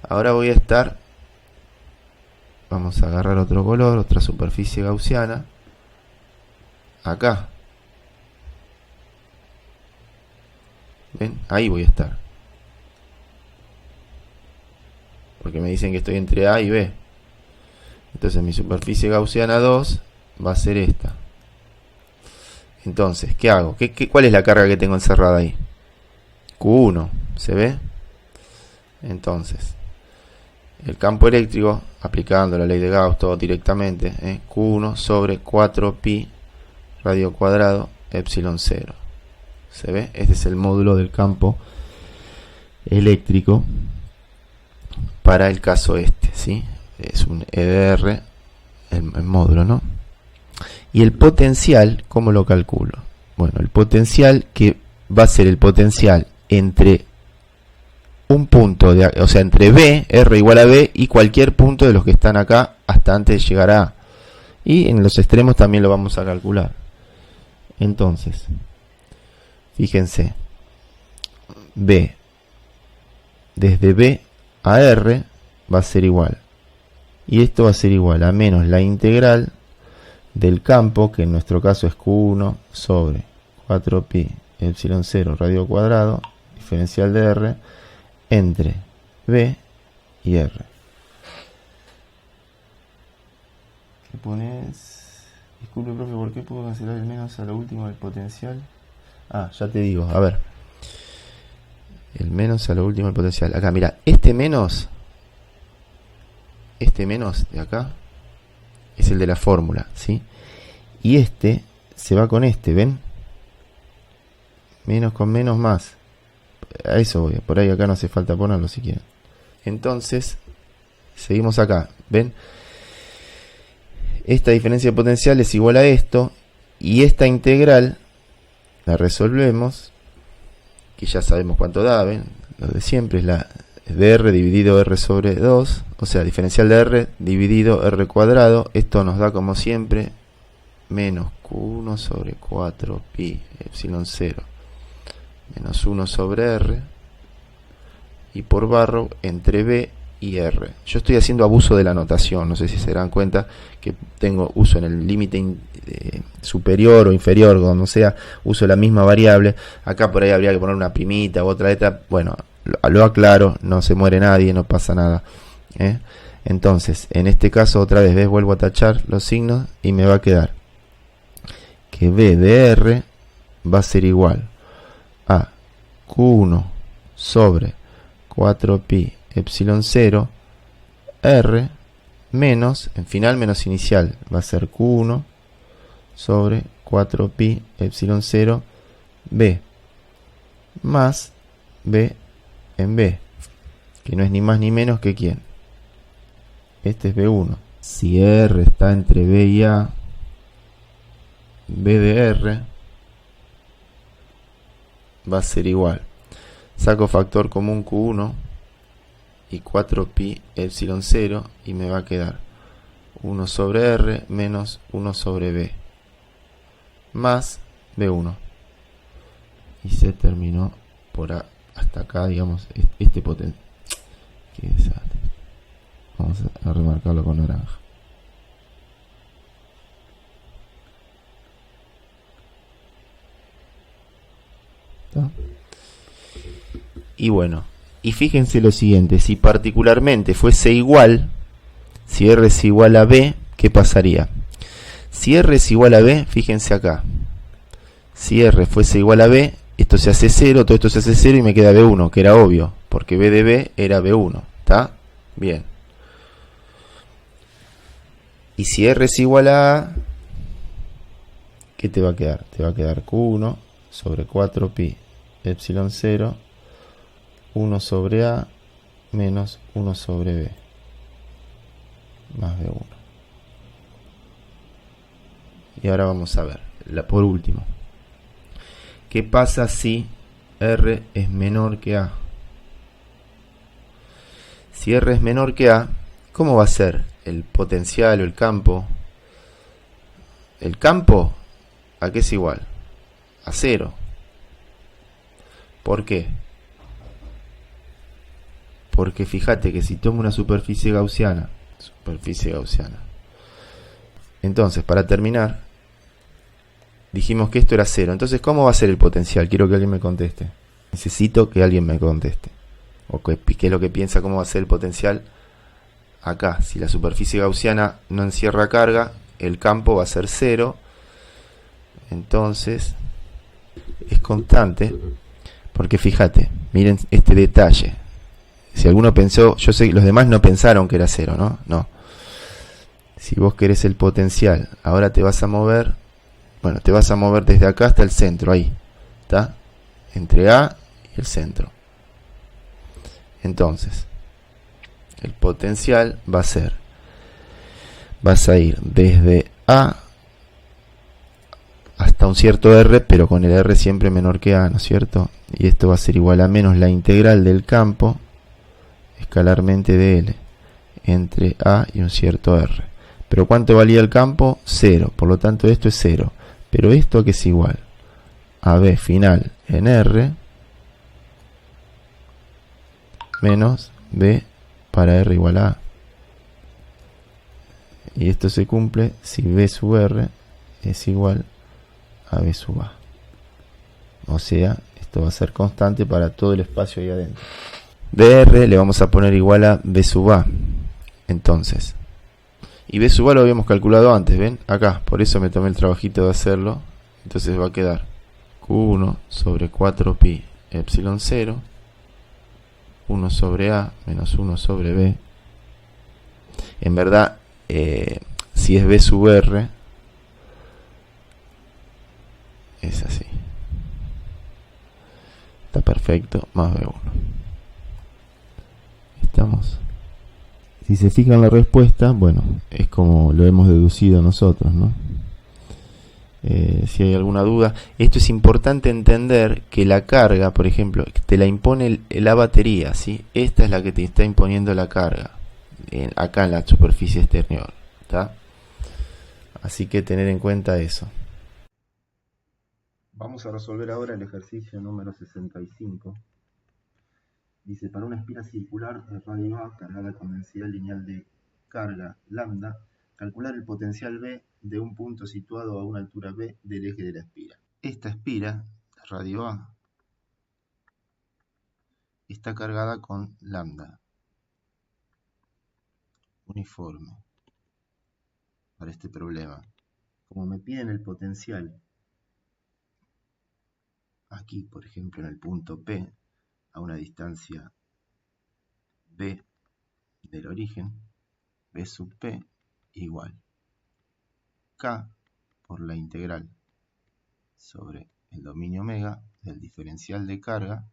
Ahora voy a estar, vamos a agarrar otro color, otra superficie gaussiana, acá. ¿Ven? Ahí voy a estar. Porque me dicen que estoy entre A y B. Entonces mi superficie gaussiana 2 va a ser esta. Entonces, ¿qué hago? ¿Cuál es la carga que tengo encerrada ahí? Q1, ¿se ve? Entonces, el campo eléctrico, aplicando la ley de Gauss todo directamente, Q1 sobre 4pi radio cuadrado epsilon 0. ¿Se ve? Este es el módulo del campo eléctrico para el caso este, ¿sí? Es un EDR, el módulo, ¿no? Y el potencial, ¿cómo lo calculo? Bueno, el potencial que va a ser el potencial entre un punto, o sea, entre B, R igual a B, y cualquier punto de los que están acá hasta antes de llegar a A. Y en los extremos también lo vamos a calcular. Entonces, fíjense, B, desde B a R va a ser igual. Y esto va a ser igual a menos la integral del campo, que en nuestro caso es Q1 sobre 4pi epsilon 0 radio cuadrado, diferencial de R, entre B y R. ¿Qué pones? Disculpe, profe, ¿por qué puedo cancelar el menos a lo último del potencial? Ah, ya te digo, a ver. El menos a lo último del potencial. Acá, mira, este menos de acá es el de la fórmula, ¿sí? Y este se va con este, ¿ven? Menos con menos más. A eso voy, por ahí acá no hace falta ponerlo si quieren. Entonces, seguimos acá, ¿ven? Esta diferencia de potencial es igual a esto, y esta integral la resolvemos, que ya sabemos cuánto da, ¿ven? Lo de siempre es la dr dividido r sobre 2, o sea, diferencial de r dividido r cuadrado. Esto nos da, como siempre, menos q1 sobre 4pi epsilon 0 menos 1 sobre r, y por barro entre b y r. Yo estoy haciendo abuso de la notación, no sé si se dan cuenta que tengo uso en el límite superior o inferior, como sea, uso la misma variable. Acá por ahí habría que poner una primita u otra letra. Bueno, lo aclaro, no se muere nadie, no pasa nada, ¿eh? Entonces, en este caso, otra vez, ¿ves? Vuelvo a tachar los signos y me va a quedar que b de r va a ser igual a Q1 sobre 4pi epsilon 0 R menos, en final menos inicial, va a ser Q1 sobre 4pi epsilon 0 B más B en B, que no es ni más ni menos que ¿quién? Este es B1. Si R está entre B y A, B de R va a ser igual. Saco factor común Q1 y 4pi epsilon 0 y me va a quedar 1 sobre R menos 1 sobre B más B1. Y se terminó por hasta acá, digamos, este potencial. Qué desastre. Vamos a remarcarlo con naranja. ¿Está? Y bueno, y fíjense lo siguiente, si particularmente fuese igual, si R es igual a B, ¿qué pasaría? Si R es igual a B, fíjense acá, si R fuese igual a B, esto se hace 0, todo esto se hace 0 y me queda B1, que era obvio, porque B de B era B1, ¿está? Bien. Y si R es igual a A, ¿qué te va a quedar? Te va a quedar Q1 sobre 4pi epsilon 0, 1 sobre A menos 1 sobre B, más B1. Y ahora vamos a ver, por último, ¿qué pasa si R es menor que A? Si R es menor que A, ¿cómo va a ser el potencial o el campo? El campo, ¿a qué es igual? A 0. ¿Por qué? Porque fíjate que si tomo una superficie gaussiana, entonces para terminar, dijimos que esto era 0. Entonces, ¿cómo va a ser el potencial? Quiero que alguien me conteste. Necesito que alguien me conteste. O qué es lo que piensa cómo va a ser el potencial acá. Si la superficie gaussiana no encierra carga, el campo va a ser 0. Entonces, es constante. Porque fíjate, miren este detalle. Si alguno pensó, yo sé que los demás no pensaron que era 0, ¿no? No. Si vos querés el potencial, ahora te vas a mover. Bueno, te vas a mover desde acá hasta el centro, ahí. ¿Está? Entre A y el centro. Entonces, el potencial va a ser, vas a ir desde A hasta un cierto R, pero con el R siempre menor que A, ¿no es cierto? Y esto va a ser igual a menos la integral del campo escalarmente de L entre A y un cierto R. Pero ¿cuánto valía el campo? 0. Por lo tanto esto es 0. Pero esto ¿a qué es igual? A B final en R menos B para R igual a A. Y esto se cumple si B sub R es igual a B sub A. O sea, esto va a ser constante para todo el espacio ahí adentro. DR le vamos a poner igual a B sub A. Entonces, y B sub A lo habíamos calculado antes, ¿ven? Acá, por eso me tomé el trabajito de hacerlo. Entonces va a quedar Q1 sobre 4pi epsilon 0, 1 sobre A menos 1 sobre B. En verdad, si es B sub R, es así. Está perfecto, más B1. ¿Estamos? Si se fijan la respuesta, bueno, es como lo hemos deducido nosotros, ¿no? Si hay alguna duda, esto es importante entender que la carga, por ejemplo, te la impone la batería, ¿sí? Esta es la que te está imponiendo la carga, acá en la superficie exterior, ¿está? Así que tener en cuenta eso. Vamos a resolver ahora el ejercicio número 65. Dice, para una espira circular de radio A cargada con densidad lineal de carga lambda, calcular el potencial B de un punto situado a una altura B del eje de la espira. Esta espira, radio A, está cargada con lambda uniforme para este problema. Como me piden el potencial aquí, por ejemplo, en el punto P, a una distancia B del origen, B sub P igual K por la integral sobre el dominio omega del diferencial de carga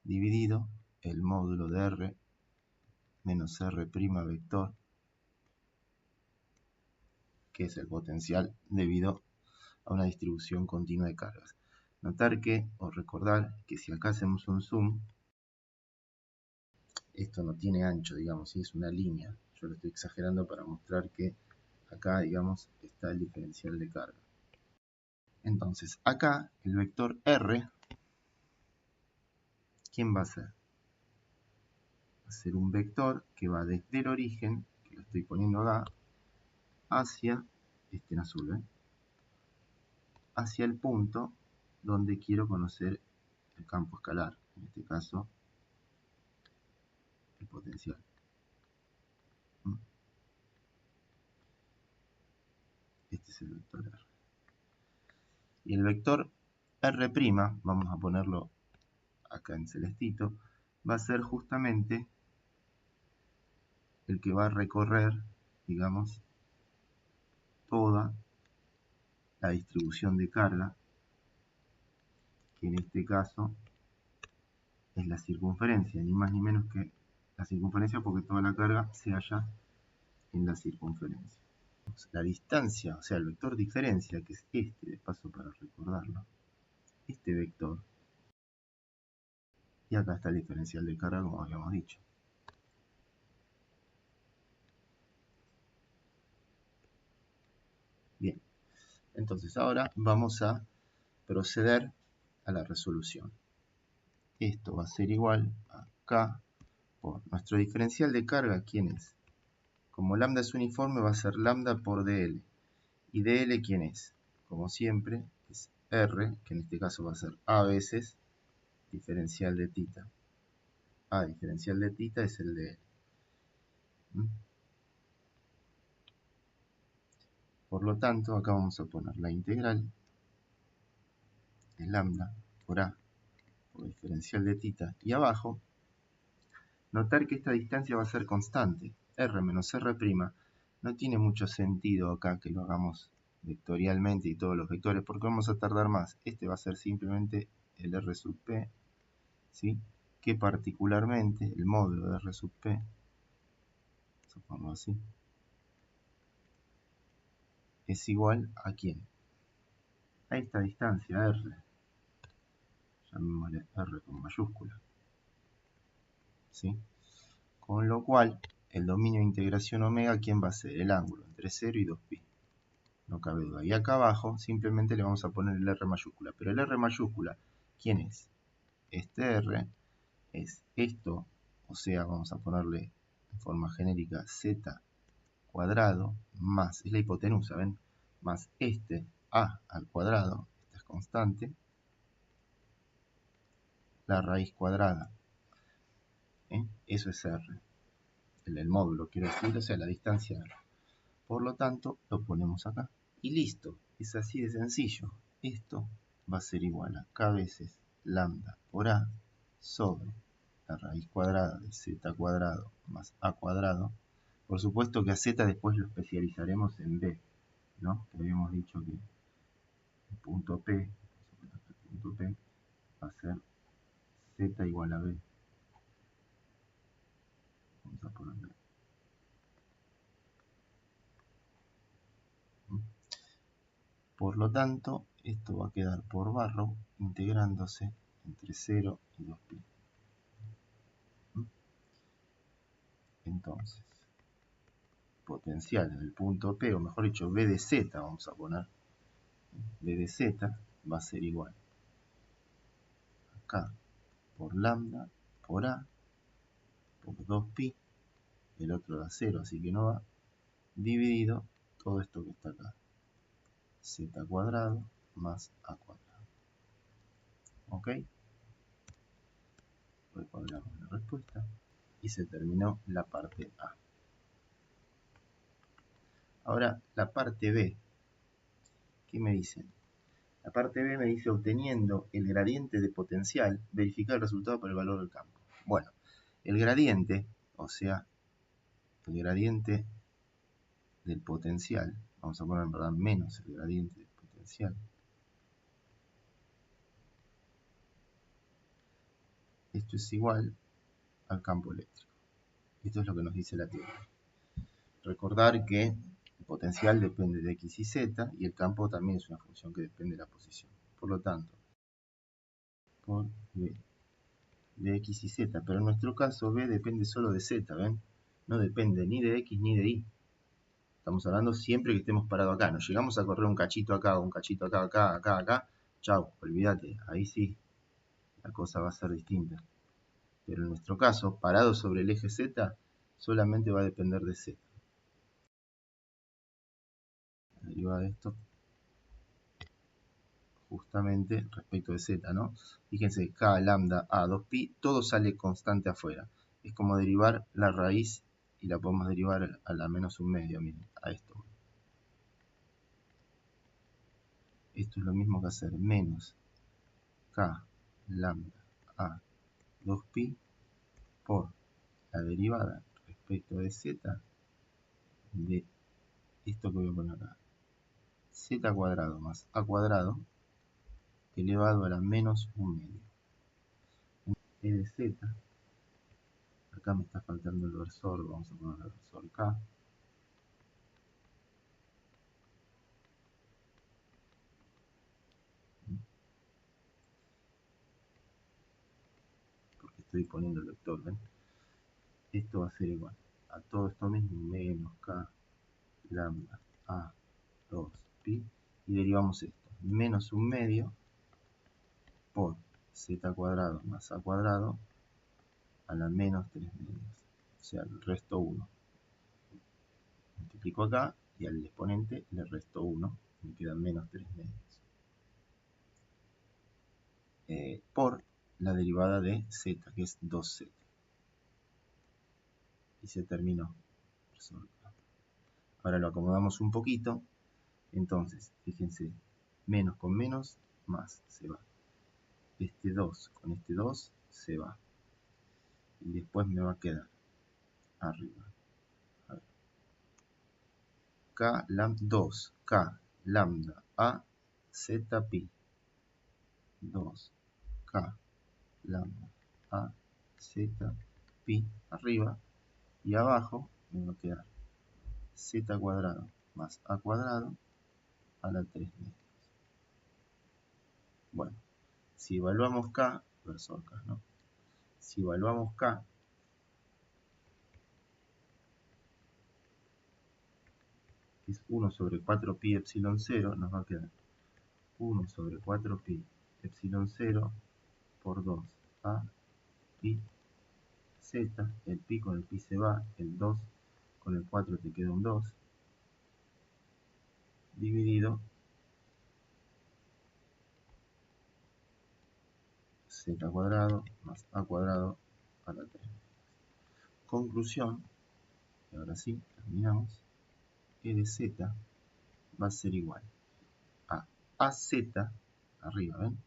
dividido el módulo de R menos R' vector, que es el potencial debido a una distribución continua de cargas. Notar que, o recordar, que si acá hacemos un zoom, esto no tiene ancho, digamos, ¿sí? Es una línea. Yo lo estoy exagerando para mostrar que acá, digamos, está el diferencial de carga. Entonces, acá, el vector R, ¿quién va a ser? Va a ser un vector que va desde el origen, que lo estoy poniendo acá, hacia, en azul, hacia el punto donde quiero conocer el campo escalar, en este caso el potencial. Este es el vector R. Y el vector R', vamos a ponerlo acá en celestito, va a ser justamente el que va a recorrer, digamos, toda la distribución de carga, que en este caso es la circunferencia, ni más ni menos que la circunferencia, porque toda la carga se halla en la circunferencia. La distancia, o sea, el vector diferencia, que es este, de paso para recordarlo, este vector, y acá está el diferencial de carga, como habíamos dicho. Bien, entonces ahora vamos a proceder a la resolución. Esto va a ser igual a K por nuestro diferencial de carga, ¿quién es? Como lambda es uniforme, va a ser lambda por dl. ¿Y dl quién es? Como siempre, es R, que en este caso va a ser A veces diferencial de tita. A diferencial de tita es el dl. Por lo tanto, acá vamos a poner la integral de lambda por A por diferencial de tita. Y abajo, notar que esta distancia va a ser constante. R menos R'. No tiene mucho sentido acá que lo hagamos vectorialmente y todos los vectores, porque vamos a tardar más. Este va a ser simplemente el R sub P, ¿sí? Que particularmente el módulo de R sub P, vamos a ponerlo así, es igual a ¿quién? A esta distancia R, llamémosle R con mayúscula, ¿sí? Con lo cual, el dominio de integración omega, ¿quién va a ser? El ángulo entre 0 y 2pi. No cabe duda. Y acá abajo simplemente le vamos a poner el R mayúscula. Pero el R mayúscula, ¿quién es? Este R es esto, o sea, vamos a ponerle en forma genérica z cuadrado más, es la hipotenusa, ¿ven? Más este a al cuadrado, esta es constante, la raíz cuadrada. Eso es R, el módulo, quiero decir, o sea, la distancia R. Por lo tanto, lo ponemos acá. Y listo, es así de sencillo. Esto va a ser igual a K veces lambda por A sobre la raíz cuadrada de z cuadrado más A cuadrado. Por supuesto que a z después lo especializaremos en B, ¿no? Que habíamos dicho que el punto P va a ser z igual a B. Vamos a poner B. Por lo tanto, esto va a quedar por barro integrándose entre 0 y 2pi. Entonces, potencial en el punto P, o mejor dicho, B de Z, vamos a poner, B de Z va a ser igual a K por lambda por A por 2pi, el otro da 0, así que no va, dividido todo esto que está acá, Z cuadrado más A cuadrado. ¿Ok? Recuadramos la respuesta y se terminó la parte A. Ahora, la parte B, ¿qué me dicen? La parte B me dice, obteniendo el gradiente de potencial, verificar el resultado por el valor del campo. Bueno, el gradiente, o sea, el gradiente del potencial, vamos a poner en verdad menos el gradiente del potencial, esto es igual al campo eléctrico. Esto es lo que nos dice la teoría. Recordar que el potencial depende de x y z, y el campo también es una función que depende de la posición. Por lo tanto, por B de x y z, pero en nuestro caso B depende solo de z, ¿ven? No depende ni de x ni de y. Estamos hablando siempre que estemos parados acá. Nos llegamos a correr un cachito acá, un cachito acá, acá. Chau, olvídate, ahí sí, la cosa va a ser distinta. Pero en nuestro caso, parado sobre el eje Z, solamente va a depender de Z. La derivada de esto justamente respecto de z, ¿no? Fíjense, k, lambda, a, 2pi, todo sale constante afuera. Es como derivar la raíz y la podemos derivar a la menos un medio, miren, a esto. Esto es lo mismo que hacer menos k, lambda, a, 2pi por la derivada respecto de z de esto que voy a poner acá. Z cuadrado más a cuadrado elevado a la menos un medio. E de z, acá me está faltando el versor, vamos a poner el versor k. Porque estoy poniendo el vector, ¿ven? Esto va a ser igual a todo esto mismo, menos k, lambda, a, 2, pi, y derivamos esto, menos un medio por z cuadrado más a cuadrado a la menos 3 medios, o sea, el resto 1. Multiplico acá y al exponente le resto 1, me quedan menos 3 medios. Por la derivada de z, que es 2z. Y se terminó. Ahora lo acomodamos un poquito. Entonces, fíjense, menos con menos, más se va. Este 2 con este 2 se va. Y después me va a quedar arriba. A ver. K lambda 2, K lambda A Z pi. 2 K lambda A Z pi arriba. Y abajo me va a quedar z cuadrado más a cuadrado a la 3 medios. Bueno, si evaluamos k, versor k, ¿no? Si evaluamos k, que es 1 sobre 4 pi epsilon 0, nos va a quedar 1 sobre 4 pi epsilon 0 por 2 a pi z, el pi con el pi se va, el 2 con el 4 te queda un 2, dividido z cuadrado más a cuadrado a la 3. Conclusión, y ahora sí, terminamos, e de z va a ser igual a AZ, arriba, ¿ven?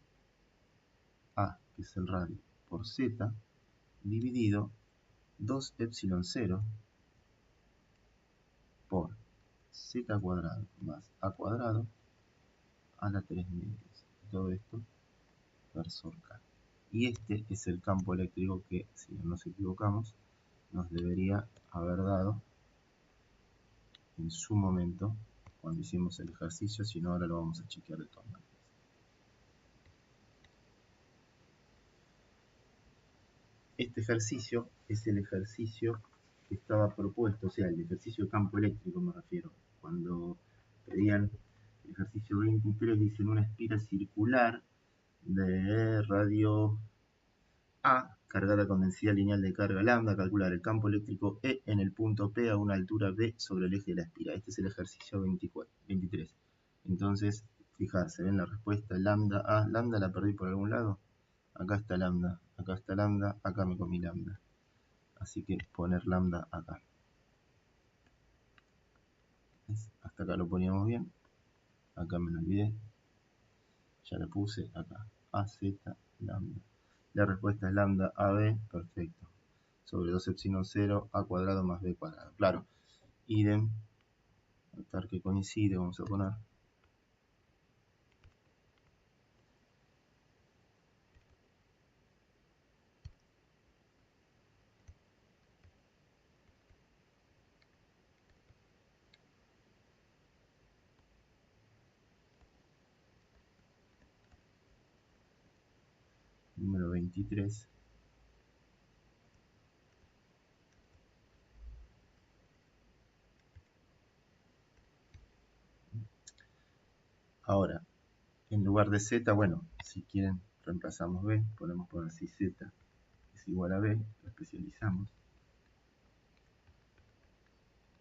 A, que es el radio, por Z, dividido 2 epsilon 0 por Z cuadrado más A cuadrado a la 3 medios. Todo esto versor K. Y este es el campo eléctrico que, si no nos equivocamos, nos debería haber dado en su momento cuando hicimos el ejercicio, si no ahora lo vamos a chequear de todas maneras. Este ejercicio es el ejercicio que estaba propuesto, o sea, el ejercicio de campo eléctrico me refiero. Cuando pedían el ejercicio 23, dicen una espira circular de radio A cargada con densidad lineal de carga lambda, calcular el campo eléctrico E en el punto P a una altura B sobre el eje de la espira. Este es el ejercicio 23. Entonces, fijarse, ven la respuesta lambda A. ¿Lambda la perdí por algún lado? Acá está lambda, acá me comí lambda. Así que poner lambda acá. ¿Ves? Hasta acá lo poníamos bien. Acá me lo olvidé. Ya lo puse acá. AZ lambda. La respuesta es lambda AB, perfecto. Sobre 2 epsilon 0, A cuadrado más B cuadrado. Claro, idem, notar que coincide, vamos a poner. Número 23. Ahora, en lugar de Z, bueno, si quieren reemplazamos B, podemos poner así Z es igual a B, lo especializamos.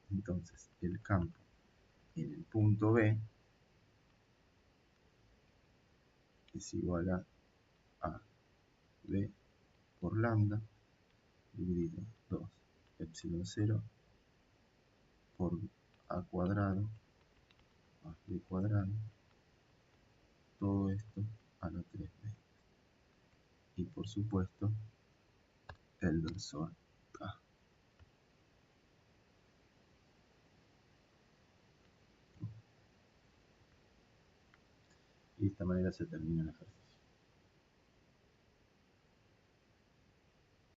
Entonces, el campo en el punto B es igual a B por lambda dividido 2 epsilon 0 por A cuadrado más B cuadrado, todo esto a la 3B. Y por supuesto, el versor K. Y de esta manera se termina el ejercicio.